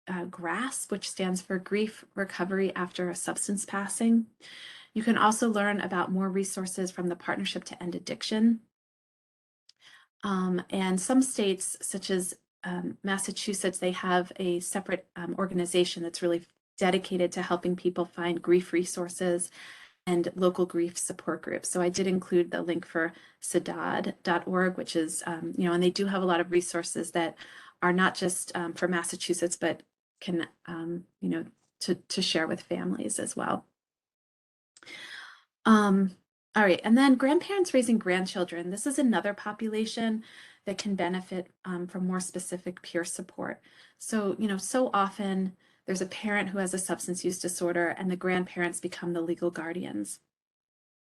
B: GRASP, which stands for Grief Recovery After a Substance Passing. You can also learn about more resources from the Partnership to End Addiction. And some states, such as Massachusetts, they have a separate organization that's really dedicated to helping people find grief resources and local grief support groups. So I did include the link for sadad.org, which is, and they do have a lot of resources that are not just for Massachusetts, but can, to share with families as well. All right, and then grandparents raising grandchildren. This is another population that can benefit from more specific peer support. So, so often there's a parent who has a substance use disorder and the grandparents become the legal guardians.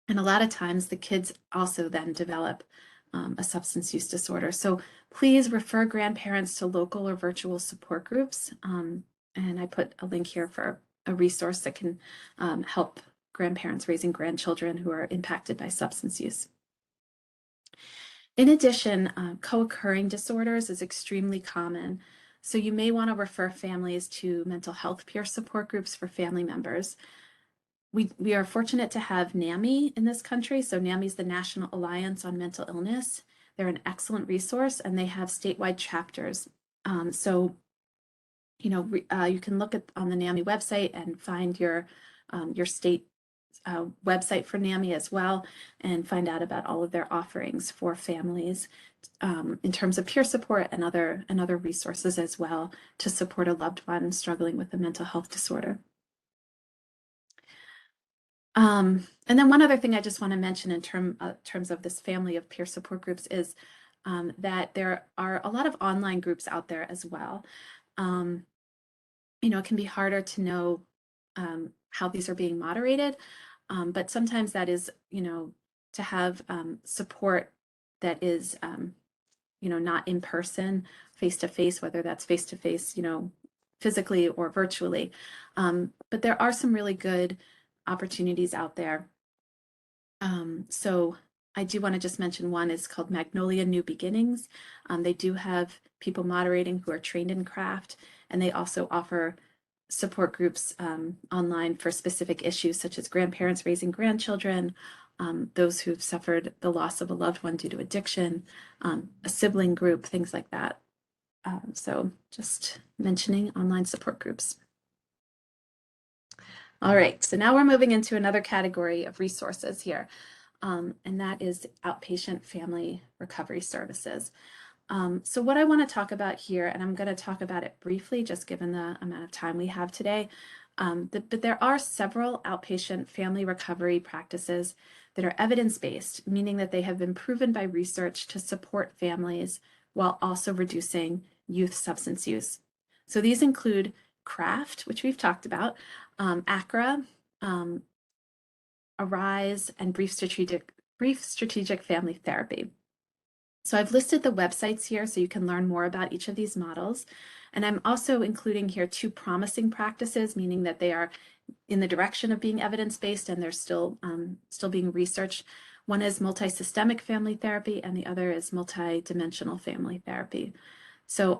B: And a lot of times the kids also then develop a substance use disorder. So please refer grandparents to local or virtual support groups. And I put a link here for a resource that can help grandparents raising grandchildren who are impacted by substance use. In addition, co-occurring disorders is extremely common. So you may want to refer families to mental health peer support groups for family members. We are fortunate to have NAMI in this country. So NAMI is the National Alliance on Mental Illness. They're an excellent resource, and they have statewide chapters. You can look on the NAMI website and find your state website for NAMI as well, and find out about all of their offerings for families in terms of peer support and other resources as well to support a loved one struggling with a mental health disorder. And then one other thing I just want to mention in terms of this family of peer support groups is that there are a lot of online groups out there as well. It can be harder to know how these are being moderated, but sometimes that is, to have support that is, not in person, face-to-face, whether that's face-to-face, physically or virtually. But there are some really good opportunities out there. So I do want to just mention one is called Magnolia New Beginnings. They do have people moderating who are trained in craft, and they also offer support groups online for specific issues such as grandparents raising grandchildren, those who've suffered the loss of a loved one due to addiction, a sibling group, things like that. So just mentioning online support groups. All right, so now we're moving into another category of resources here, and that is outpatient family recovery services. So what I want to talk about here, and I'm going to talk about it briefly, just given the amount of time we have today, but there are several outpatient family recovery practices that are evidence-based, meaning that they have been proven by research to support families while also reducing youth substance use. So these include CRAFT, which we've talked about, Acra, Arise, and brief strategic family therapy. So I've listed the websites here so you can learn more about each of these models. And I'm also including here 2 promising practices, meaning that they are in the direction of being evidence-based and they're still being researched. One is multi-systemic family therapy and the other is multi-dimensional family therapy. So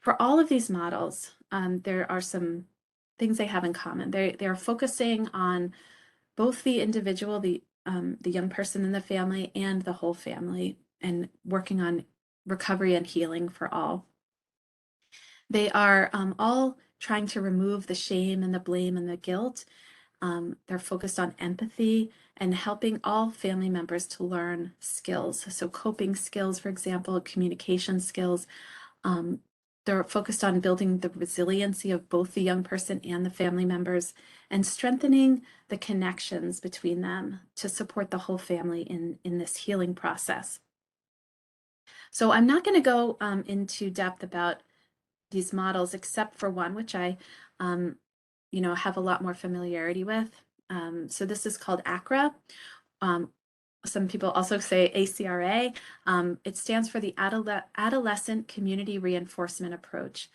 B: for all of these models, there are some things they have in common. They are focusing on both the individual, the young person in the family, and the whole family, and working on recovery and healing for all. They are all trying to remove the shame and the blame and the guilt. They're focused on empathy and helping all family members to learn skills. So coping skills, for example, communication skills. They're focused on building the resiliency of both the young person and the family members and strengthening the connections between them to support the whole family in this healing process. So I'm not going to go into depth about these models except for one, which I have a lot more familiarity with. So this is called Acra. Some people also say ACRA. It stands for the Adolescent Community Reinforcement Approach.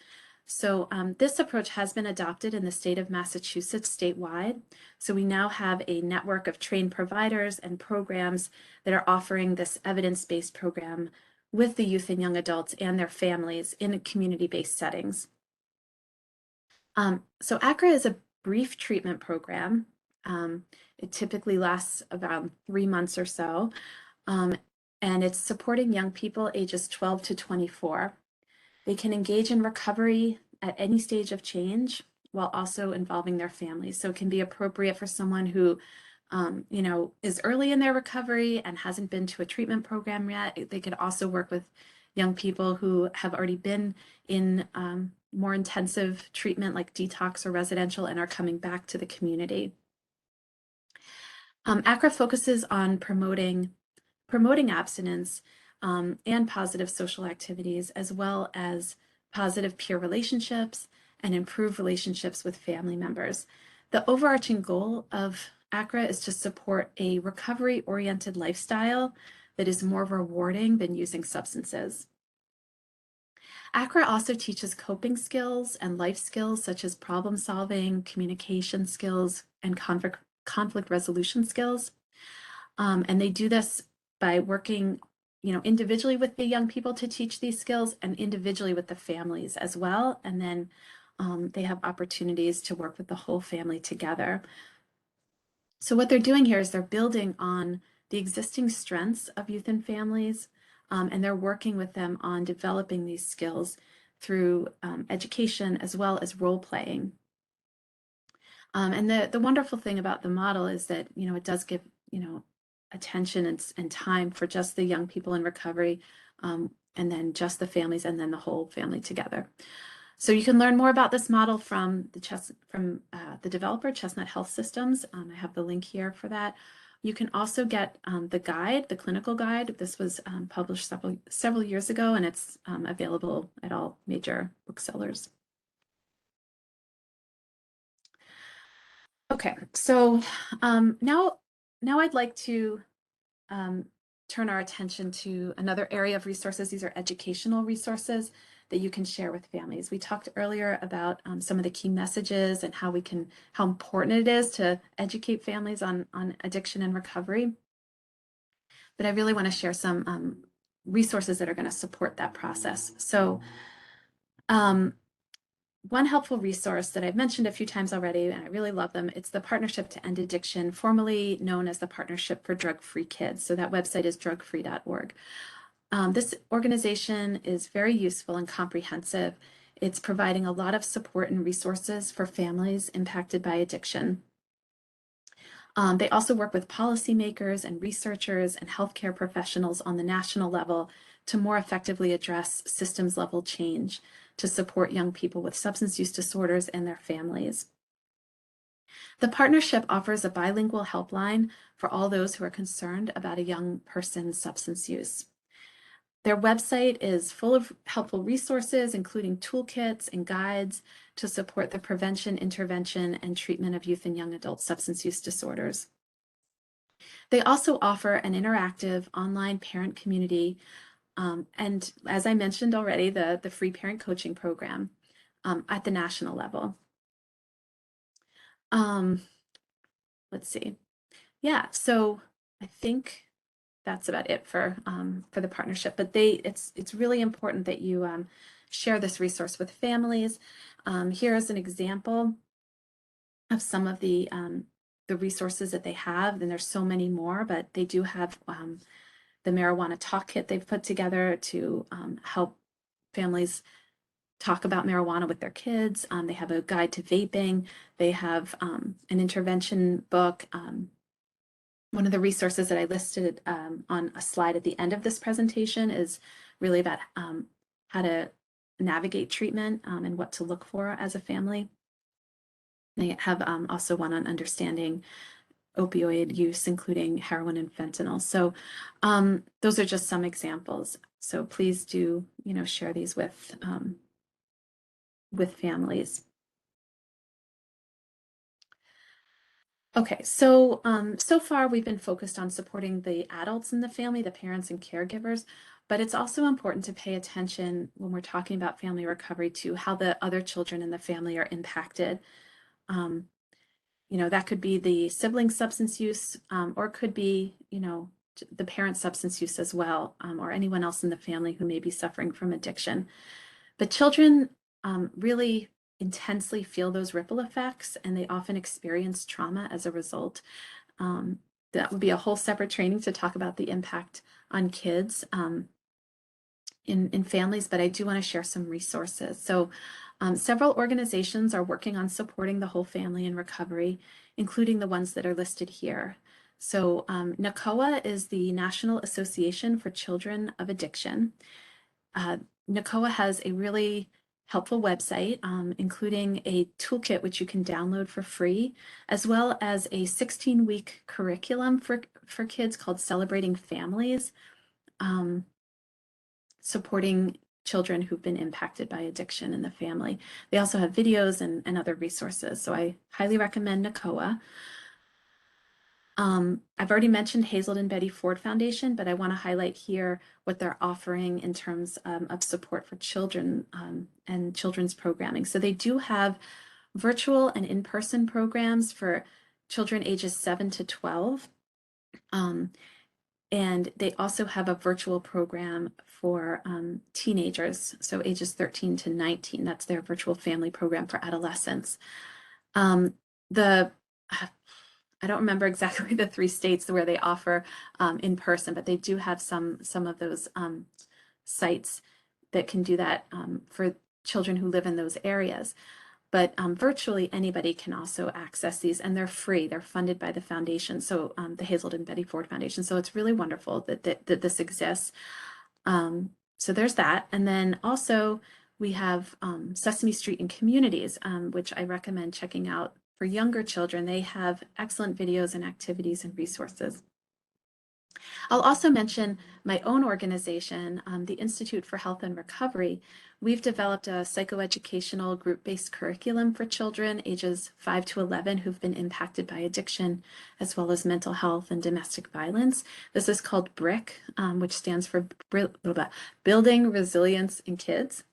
B: So this approach has been adopted in the state of Massachusetts statewide. So we now have a network of trained providers and programs that are offering this evidence-based program with the youth and young adults and their families in community-based settings. So Acra is a brief treatment program. It typically lasts around 3 months or so, and it's supporting young people ages 12 to 24. They can engage in recovery at any stage of change while also involving their families. So it can be appropriate for someone who, is early in their recovery and hasn't been to a treatment program yet. They could also work with young people who have already been in more intensive treatment like detox or residential and are coming back to the community. Acra focuses on promoting abstinence and positive social activities, as well as positive peer relationships and improved relationships with family members. The overarching goal of Acra is to support a recovery-oriented lifestyle that is more rewarding than using substances. Acra also teaches coping skills and life skills such as problem solving, communication skills, and conflict resolution skills. And they do this by working, individually with the young people to teach these skills and individually with the families as well. And then they have opportunities to work with the whole family together. So what they're doing here is they're building on the existing strengths of youth and families, and they're working with them on developing these skills through education as well as role playing. And the wonderful thing about the model is that, it does give, attention and time for just the young people in recovery, and then just the families, and then the whole family together. So you can learn more about this model from the developer, Chestnut Health Systems. I have the link here for that. You can also get the guide, the clinical guide. This was published several years ago, and it's available at all major booksellers. Okay, so now I'd like to turn our attention to another area of resources. These are educational resources that you can share with families. We talked earlier about some of the key messages and how important it is to educate families on addiction and recovery. But I really want to share some resources that are going to support that process. So one helpful resource that I've mentioned a few times already, and I really love them, it's the Partnership to End Addiction, formerly known as the Partnership for Drug-Free Kids. So that website is drugfree.org. This organization is very useful and comprehensive. It's providing a lot of support and resources for families impacted by addiction. They also work with policymakers and researchers and healthcare professionals on the national level to more effectively address systems level change to support young people with substance use disorders and their families. The partnership offers a bilingual helpline for all those who are concerned about a young person's substance use. Their website is full of helpful resources, including toolkits and guides to support the prevention, intervention, and treatment of youth and young adult substance use disorders. They also offer an interactive online parent community, and as I mentioned already, the free parent coaching program at the national level. Let's see. Yeah, so I think that's about it for the partnership. But it's really important that you share this resource with families. Here is an example of some of the resources that they have, and there's so many more, but they do have the marijuana talk kit they've put together to help families talk about marijuana with their kids. They have a guide to vaping. They have an intervention book. One of the resources that I listed on a slide at the end of this presentation is really about how to navigate treatment and what to look for as a family. They have also one on understanding opioid use, including heroin and fentanyl. So those are just some examples. So please do, share these with families. Okay, so so far we've been focused on supporting the adults in the family, the parents and caregivers, but it's also important to pay attention when we're talking about family recovery to how the other children in the family are impacted. That could be the sibling substance use, or it could be, the parent substance use as well, or anyone else in the family who may be suffering from addiction. But children really intensely feel those ripple effects, and they often experience trauma as a result. That would be a whole separate training to talk about the impact on kids in families, but I do want to share some resources. So several organizations are working on supporting the whole family in recovery, including the ones that are listed here. So NACOA is the National Association for Children of Addiction. NACOA has a really helpful website, including a toolkit which you can download for free, as well as a 16-week curriculum for kids called Celebrating Families, supporting children who've been impacted by addiction in the family. They also have videos and other resources, so I highly recommend NACOA. I've already mentioned Hazelden Betty Ford Foundation, but I want to highlight here what they're offering in terms of support for children and children's programming. So they do have virtual and in-person programs for children ages 7 to 12. And they also have a virtual program for teenagers, so ages 13 to 19. That's their virtual family program for adolescents. The I don't remember exactly the 3 states where they offer in person, but they do have some of those sites that can do that for children who live in those areas. But virtually anybody can also access these, and they're free. They're funded by the foundation, so the Hazelden Betty Ford Foundation. So it's really wonderful that this exists. So there's that. And then also we have Sesame Street and Communities, which I recommend checking out for younger children. They have excellent videos and activities and resources. I'll also mention my own organization, the Institute for Health and Recovery. We've developed a psychoeducational group-based curriculum for children ages 5 to 11 who've been impacted by addiction, as well as mental health and domestic violence. This is called BRIC, which stands for Building Resilience in Kids.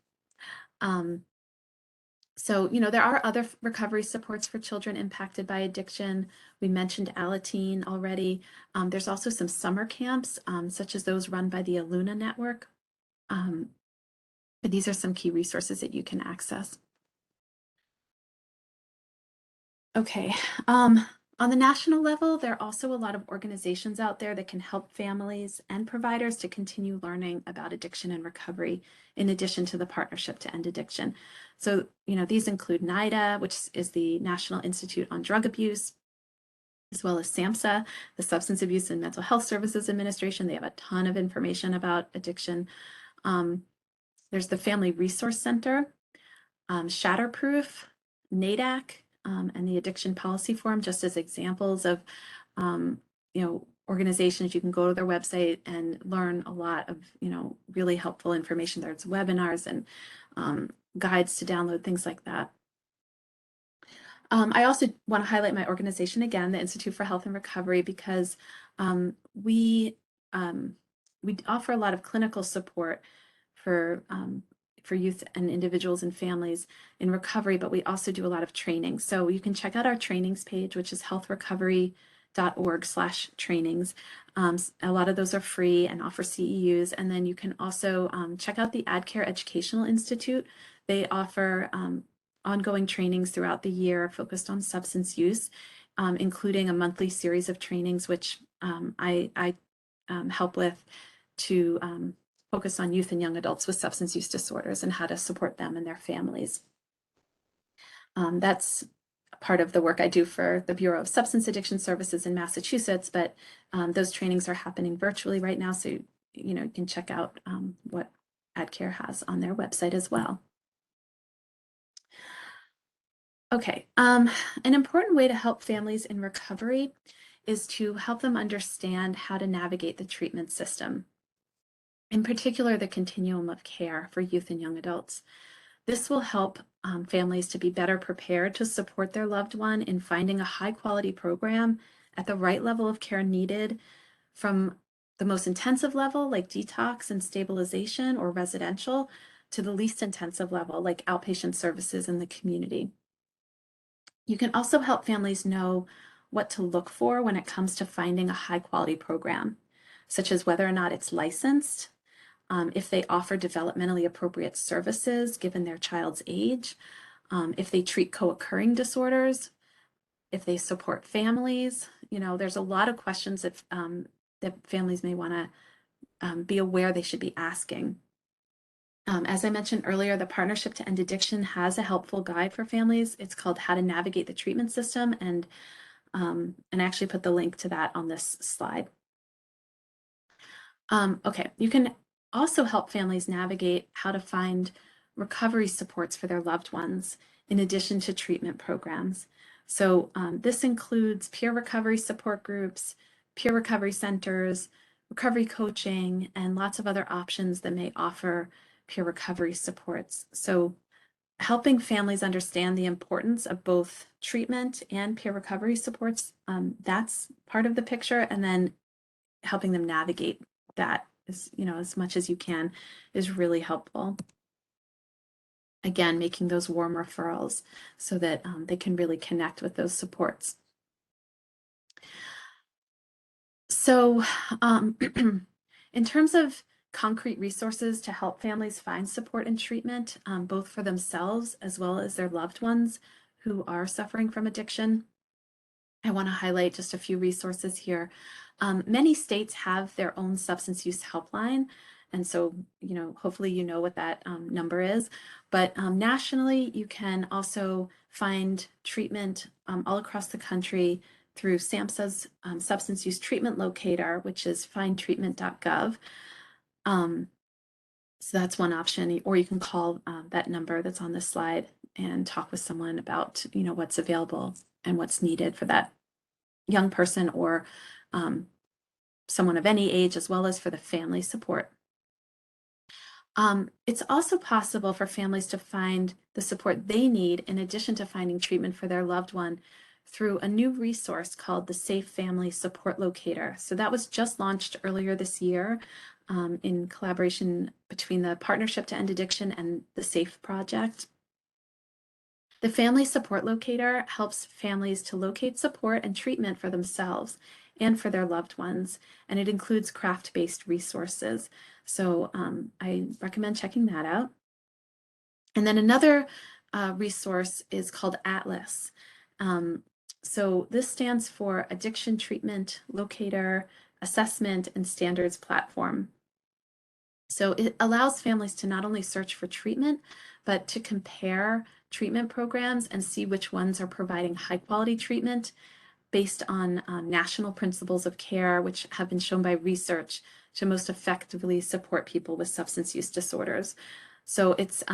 B: So, there are other recovery supports for children impacted by addiction. We mentioned Alateen already. There's also some summer camps, such as those run by the Aluna Network. But these are some key resources that you can access. Okay. On the national level, there are also a lot of organizations out there that can help families and providers to continue learning about addiction and recovery, in addition to the Partnership to End Addiction. So, these include NIDA, which is the National Institute on Drug Abuse, as well as SAMHSA, the Substance Abuse and Mental Health Services Administration. They have a ton of information about addiction. There's the Family Resource Center, Shatterproof, NADAC, and the Addiction Policy Forum, just as examples of, organizations. You can go to their website and learn a lot of, really helpful information. There's webinars and guides to download, things like that. I also want to highlight my organization again, the Institute for Health and Recovery, because we offer a lot of clinical support for youth and individuals and families in recovery, but we also do a lot of training. So you can check out our trainings page, which is healthrecovery.org/trainings. A lot of those are free and offer CEUs. And then you can also check out the AdCare Educational Institute. They offer ongoing trainings throughout the year focused on substance use, including a monthly series of trainings, which I help with to focus on youth and young adults with substance use disorders and how to support them and their families. That's part of the work I do for the Bureau of Substance Addiction Services in Massachusetts, but those trainings are happening virtually right now, so you can check out what AdCare has on their website as well. Okay, an important way to help families in recovery is to help them understand how to navigate the treatment system, in particular the continuum of care for youth and young adults. This will help families to be better prepared to support their loved one in finding a high-quality program at the right level of care needed, from the most intensive level, like detox and stabilization or residential, to the least intensive level, like outpatient services in the community. You can also help families know what to look for when it comes to finding a high-quality program, such as whether or not it's licensed, if they offer developmentally appropriate services given their child's age, if they treat co-occurring disorders, if they support families. There's a lot of questions that families may want to be aware they should be asking. As I mentioned earlier, the Partnership to End Addiction has a helpful guide for families. It's called How to Navigate the Treatment System, and I actually put the link to that on this slide. Okay, you can also help families navigate how to find recovery supports for their loved ones, in addition to treatment programs. So this includes peer recovery support groups, peer recovery centers, recovery coaching, and lots of other options that may offer peer recovery supports. So helping families understand the importance of both treatment and peer recovery supports, that's part of the picture. And then helping them navigate that as much as you can is really helpful. Again, making those warm referrals so that they can really connect with those supports. So in terms of concrete resources to help families find support and treatment, both for themselves as well as their loved ones who are suffering from addiction, I want to highlight just a few resources here. Many states have their own substance use helpline. And so, hopefully you know what that number is. But nationally, you can also find treatment all across the country through SAMHSA's substance use treatment locator, which is findtreatment.gov. So that's one option, or you can call that number that's on this slide and talk with someone about, what's available and what's needed for that young person or someone of any age, as well as for the family support. It's also possible for families to find the support they need in addition to finding treatment for their loved one through a new resource called the Safe Family Support Locator. So that was just launched earlier this year in collaboration between the Partnership to End Addiction and the SAFE Project. The Family Support Locator helps families to locate support and treatment for themselves and for their loved ones, and it includes craft-based resources. So I recommend checking that out. And then another resource is called Atlas. So this stands for Addiction Treatment Locator Assessment and Standards Platform. So it allows families to not only search for treatment, but to compare treatment programs and see which ones are providing high quality treatment based on national principles of care, which have been shown by research to most effectively support people with substance use disorders. So it's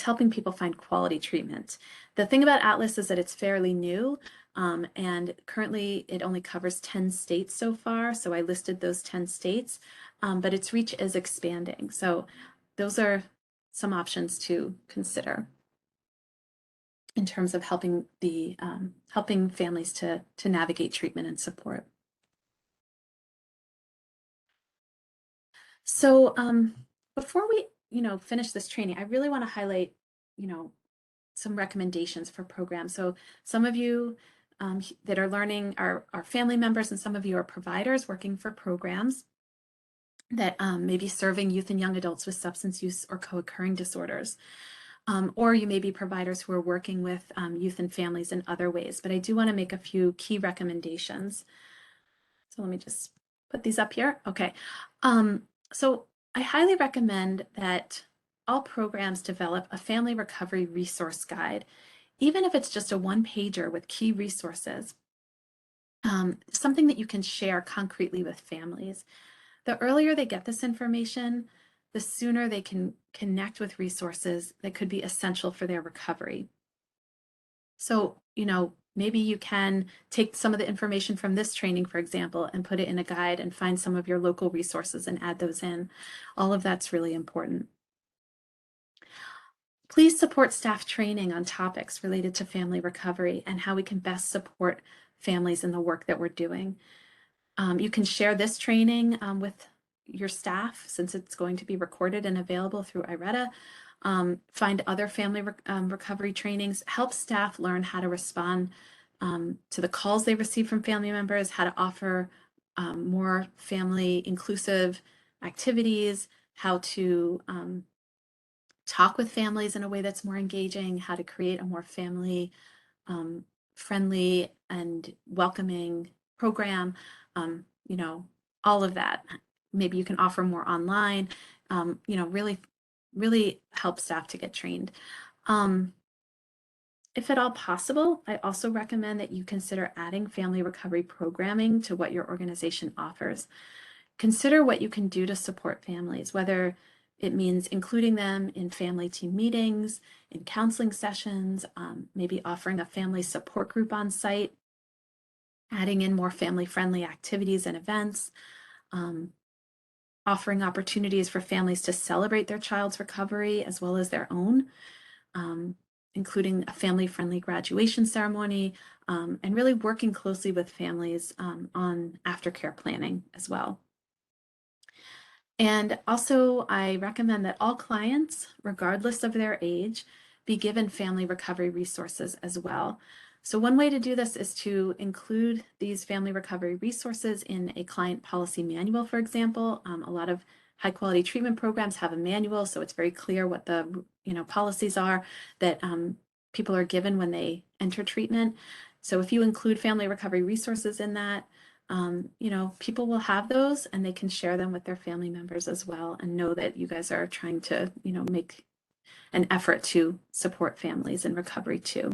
B: helping people find quality treatment. The thing about Atlas is that it's fairly new, and currently it only covers 10 states so far. So I listed those 10 states, but its reach is expanding. So those are some options to consider in terms of helping families to navigate treatment and support. So before we finish this training, I really want to highlight some recommendations for programs. So some of you that are learning are family members, and some of you are providers working for programs that may be serving youth and young adults with substance use or co-occurring disorders. Or you may be providers who are working with youth and families in other ways. But I do want to make a few key recommendations. So let me just put these up here. Okay. So I highly recommend that all programs develop a family recovery resource guide, even if it's just a one-pager with key resources, something that you can share concretely with families. The earlier they get this information, the sooner they can connect with resources that could be essential for their recovery. So, maybe you can take some of the information from this training, for example, and put it in a guide and find some of your local resources and add those in. All of that's really important. Please support staff training on topics related to family recovery and how we can best support families in the work that we're doing. You can share this training with your staff, since it's going to be recorded and available through IRETA. Find other family recovery trainings, help staff learn how to respond to the calls they receive from family members, how to offer more family inclusive activities, how to talk with families in a way that's more engaging, how to create a more family friendly and welcoming program, all of that. Maybe you can offer more online, really help staff to get trained. If at all possible, I also recommend that you consider adding family recovery programming to what your organization offers. Consider what you can do to support families, whether it means including them in family team meetings, in counseling sessions, maybe offering a family support group on site, adding in more family-friendly activities and events, offering opportunities for families to celebrate their child's recovery as well as their own. including a family-friendly graduation ceremony, and really working closely with families on aftercare planning as well. And also, I recommend that all clients, regardless of their age, be given family recovery resources as well. So one way to do this is to include these family recovery resources in a client policy manual, for example. A lot of high quality treatment programs have a manual, so it's very clear what the policies are that people are given when they enter treatment. So if you include family recovery resources in that, people will have those and they can share them with their family members as well and know that you guys are trying to, make an effort to support families in recovery too.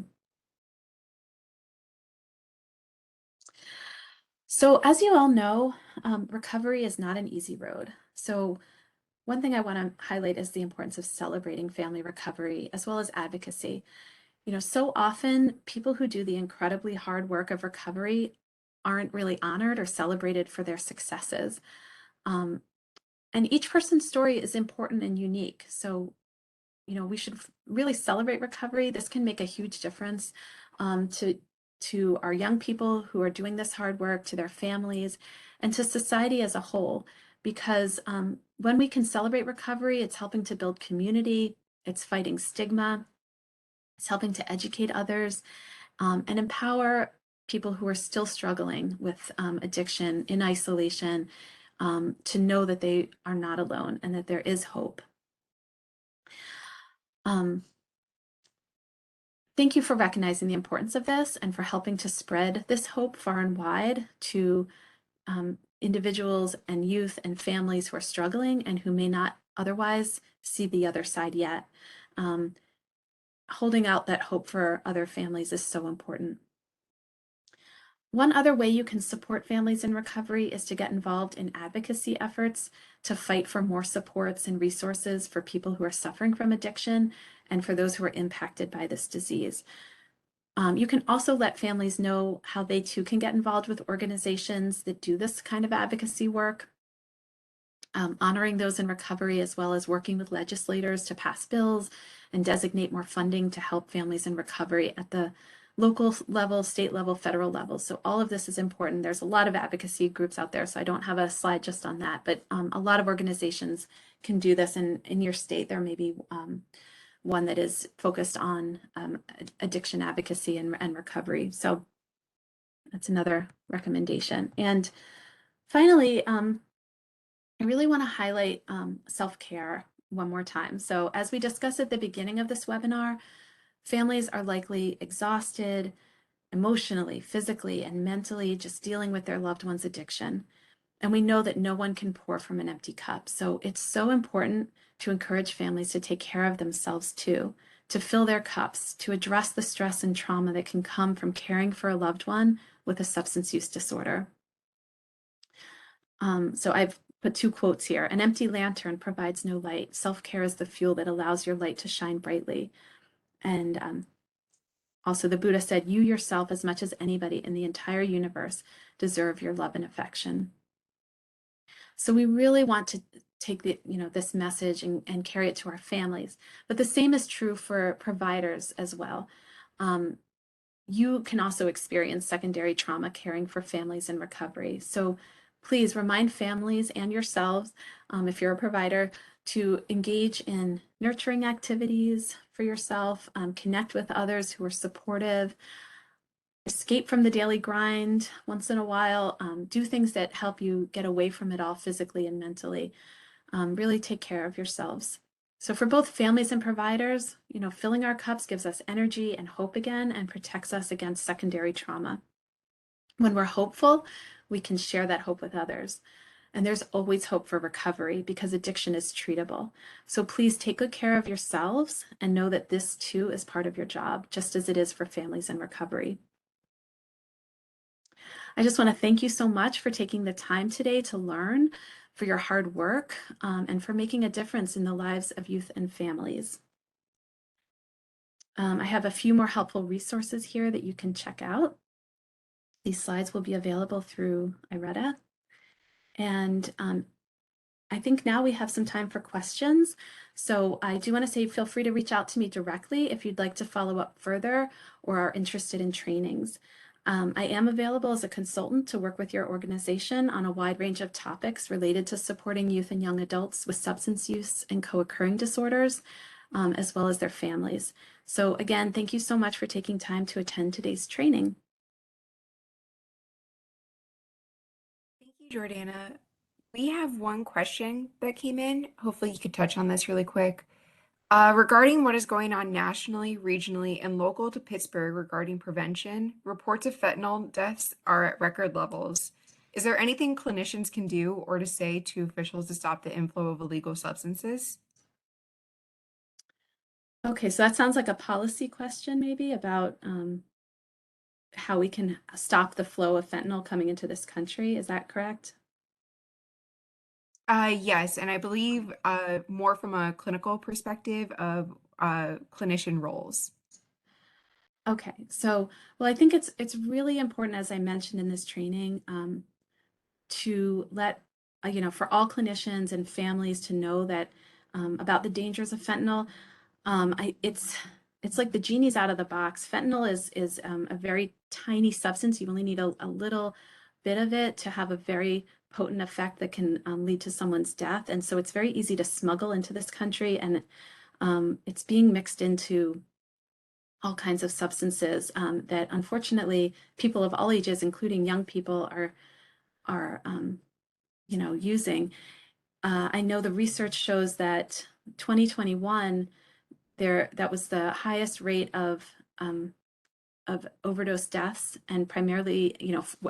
B: So as you all know, recovery is not an easy road. So one thing I want to highlight is the importance of celebrating family recovery as well as advocacy. So often people who do the incredibly hard work of recovery aren't really honored or celebrated for their successes. And each person's story is important and unique. So, we should really celebrate recovery. This can make a huge difference to our young people who are doing this hard work, to their families, and to society as a whole. Because when we can celebrate recovery, it's helping to build community, it's fighting stigma, it's helping to educate others, and empower people who are still struggling with addiction in isolation to know that they are not alone and that there is hope. Thank you for recognizing the importance of this and for helping to spread this hope far and wide to individuals and youth and families who are struggling and who may not otherwise see the other side yet. Holding out that hope for other families is so important. One other way you can support families in recovery is to get involved in advocacy efforts to fight for more supports and resources for people who are suffering from addiction and for those who are impacted by this disease. You can also let families know how they too can get involved with organizations that do this kind of advocacy work, honoring those in recovery, as well as working with legislators to pass bills and designate more funding to help families in recovery at the local level, state level, federal level. So all of this is important. There's a lot of advocacy groups out there, so I don't have a slide just on that, but a lot of organizations can do this. And in your state, there may be one that is focused on addiction advocacy and recovery. So that's another recommendation. And finally, I really want to highlight self-care one more time. So as we discussed at the beginning of this webinar, families are likely exhausted emotionally, physically, and mentally just dealing with their loved one's addiction. And we know that no one can pour from an empty cup. So it's so important to encourage families to take care of themselves too, to fill their cups, to address the stress and trauma that can come from caring for a loved one with a substance use disorder. So I've put two quotes here. An empty lantern provides no light. Self-care is the fuel that allows your light to shine brightly. And also the Buddha said, you yourself, as much as anybody in the entire universe, deserve your love and affection. So we really want to take this message and carry it to our families. But the same is true for providers as well. You can also experience secondary trauma caring for families in recovery. So please remind families and yourselves, if you're a provider, to engage in nurturing activities for yourself, connect with others who are supportive, escape from the daily grind once in a while, do things that help you get away from it all physically and mentally. Really take care of yourselves. So for both families and providers, filling our cups gives us energy and hope again and protects us against secondary trauma. When we're hopeful, we can share that hope with others. And there's always hope for recovery because addiction is treatable. So please take good care of yourselves and know that this too is part of your job, just as it is for families in recovery. I just want to thank you so much for taking the time today to learn, for your hard work, and for making a difference in the lives of youth and families. I have a few more helpful resources here that you can check out. These slides will be available through IRETA. And I think now we have some time for questions. So I do want to say feel free to reach out to me directly if you'd like to follow up further or are interested in trainings. I am available as a consultant to work with your organization on a wide range of topics related to supporting youth and young adults with substance use and co-occurring disorders, as well as their families. So again, thank you so much for taking time to attend today's training.
A: Thank you, Jordana. We have one question that came in. Hopefully you could touch on this really quick. Regarding what is going on nationally, regionally, and local to Pittsburgh regarding prevention, reports of fentanyl deaths are at record levels. Is there anything clinicians can do or to say to officials to stop the inflow of illegal substances?
B: Okay, so that sounds like a policy question maybe about how we can stop the flow of fentanyl coming into this country. Is that correct?
A: Yes, and I believe more from a clinical perspective of clinician roles.
B: Okay, so well, I think it's really important, as I mentioned in this training, to let for all clinicians and families to know that about the dangers of fentanyl. It's like the genie's out of the box. Fentanyl is a very tiny substance. You only need a little bit of it to have a very potent effect that can lead to someone's death. And so it's very easy to smuggle into this country, and it's being mixed into all kinds of substances that unfortunately people of all ages, including young people, are using. I know the research shows that 2021 that was the highest rate of overdose deaths, and primarily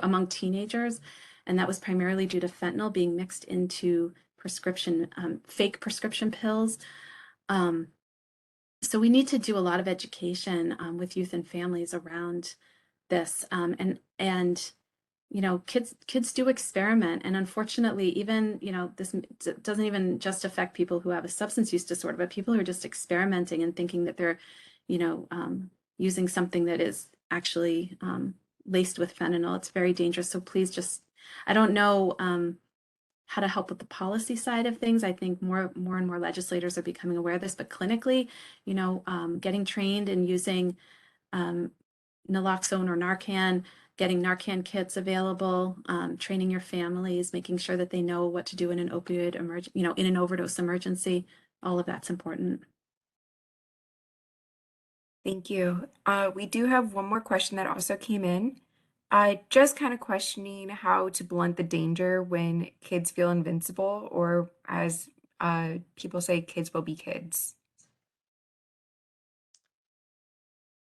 B: among teenagers, and that was primarily due to fentanyl being mixed into prescription fake prescription pills. Um, so we need to do a lot of education with youth and families around this, and kids do experiment, and unfortunately, even this doesn't even just affect people who have a substance use disorder, but people who are just experimenting and thinking that they're you know using something that is actually laced with fentanyl. It's very dangerous. So please just, I don't know how to help with the policy side of things. I think more and more legislators are becoming aware of this, but clinically, getting trained in using naloxone or Narcan, getting Narcan kits available, training your families, making sure that they know what to do in an opioid in an overdose emergency. All of that's important.
A: Thank you. We do have one more question that also came in. Just kind of questioning how to blunt the danger when kids feel invincible, or as people say, kids will be kids.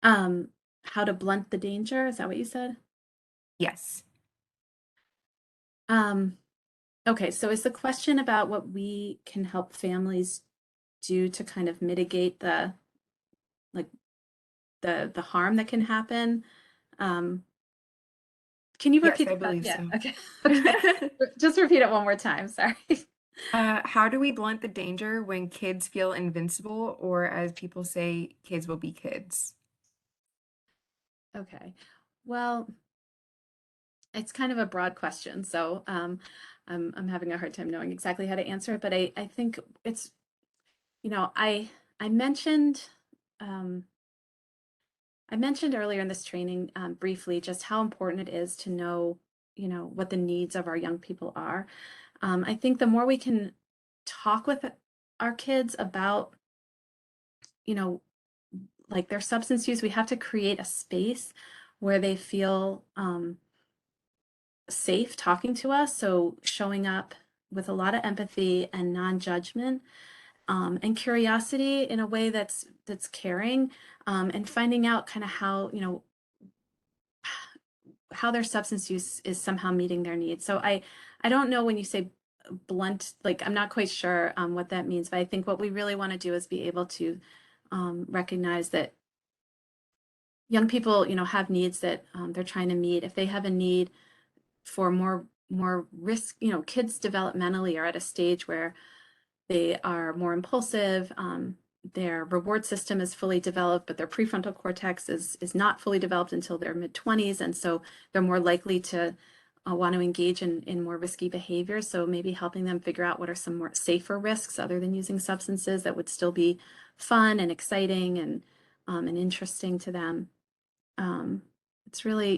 B: How to blunt the danger? Is that what you said?
A: Yes.
B: Um, okay, so is the question about what we can help families do to kind of mitigate the like the harm that can happen? Um, can you
A: Yes,
B: repeat
A: I
B: the question?
A: believe
B: Yeah,
A: so.
B: okay. Okay. Just repeat it one more time. Sorry.
A: How do we blunt the danger when kids feel invincible, or as people say, kids will be kids?
B: Okay. Well, it's kind of a broad question, so I'm having a hard time knowing exactly how to answer it. But I think it's I mentioned um, I mentioned earlier in this training briefly just how important it is to know what the needs of our young people are. I think the more we can talk with our kids about you know like their substance use, we have to create a space where they feel safe talking to us. So showing up with a lot of empathy and non-judgment, and curiosity in a way that's caring, and finding out kind of how their substance use is somehow meeting their needs. So I don't know when you say blunt, like I'm not quite sure what that means, but I think what we really want to do is be able to recognize that young people, have needs that they're trying to meet. If they have a need for more risk, kids developmentally are at a stage where they are more impulsive. Their reward system is fully developed, but their prefrontal cortex is not fully developed until their mid-20s, and so they're more likely to want to engage in more risky behaviors. So maybe helping them figure out what are some more safer risks other than using substances that would still be fun and exciting and interesting to them. It's really,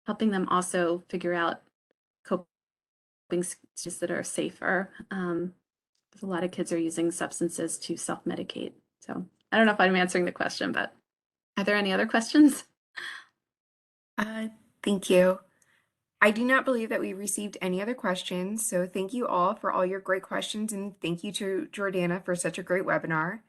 B: helping them also figure out coping strategies that are safer. 'Cause a lot of kids are using substances to self-medicate. So I don't know if I'm answering the question, but are there any other questions?
A: Uh, Thank you. I do not believe that we received any other questions, so thank you all for all your great questions, and thank you to Jordana for such a great webinar.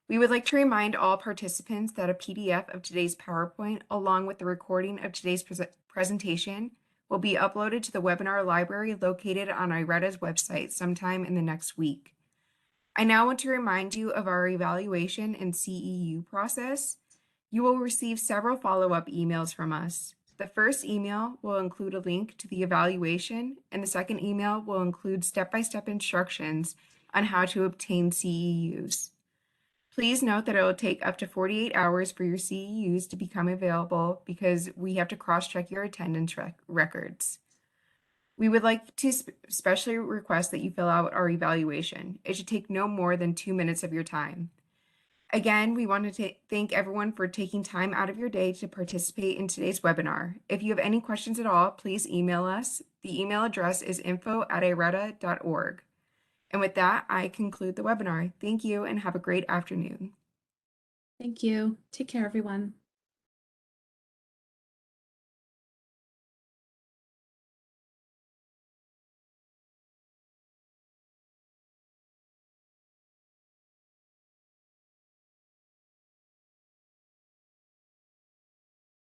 A: We would like to remind all participants that a PDF of today's PowerPoint, along with the recording of today's presentation, will be uploaded to the webinar library located on IRETA's website sometime in the next week. I now want to remind you of our evaluation and CEU process. You will receive several follow-up emails from us. The first email will include a link to the evaluation, and the second email will include step-by-step instructions on how to obtain CEUs. Please note that it will take up to 48 hours for your CEUs to become available because we have to cross-check your attendance records. We would like to especially request that you fill out our evaluation. It should take no more than 2 minutes of your time. Again, we want to thank everyone for taking time out of your day to participate in today's webinar. If you have any questions at all, please email us. The email address is info@ireta.org. And with that, I conclude the webinar. Thank you and have a great afternoon.
B: Thank you. Take care, everyone.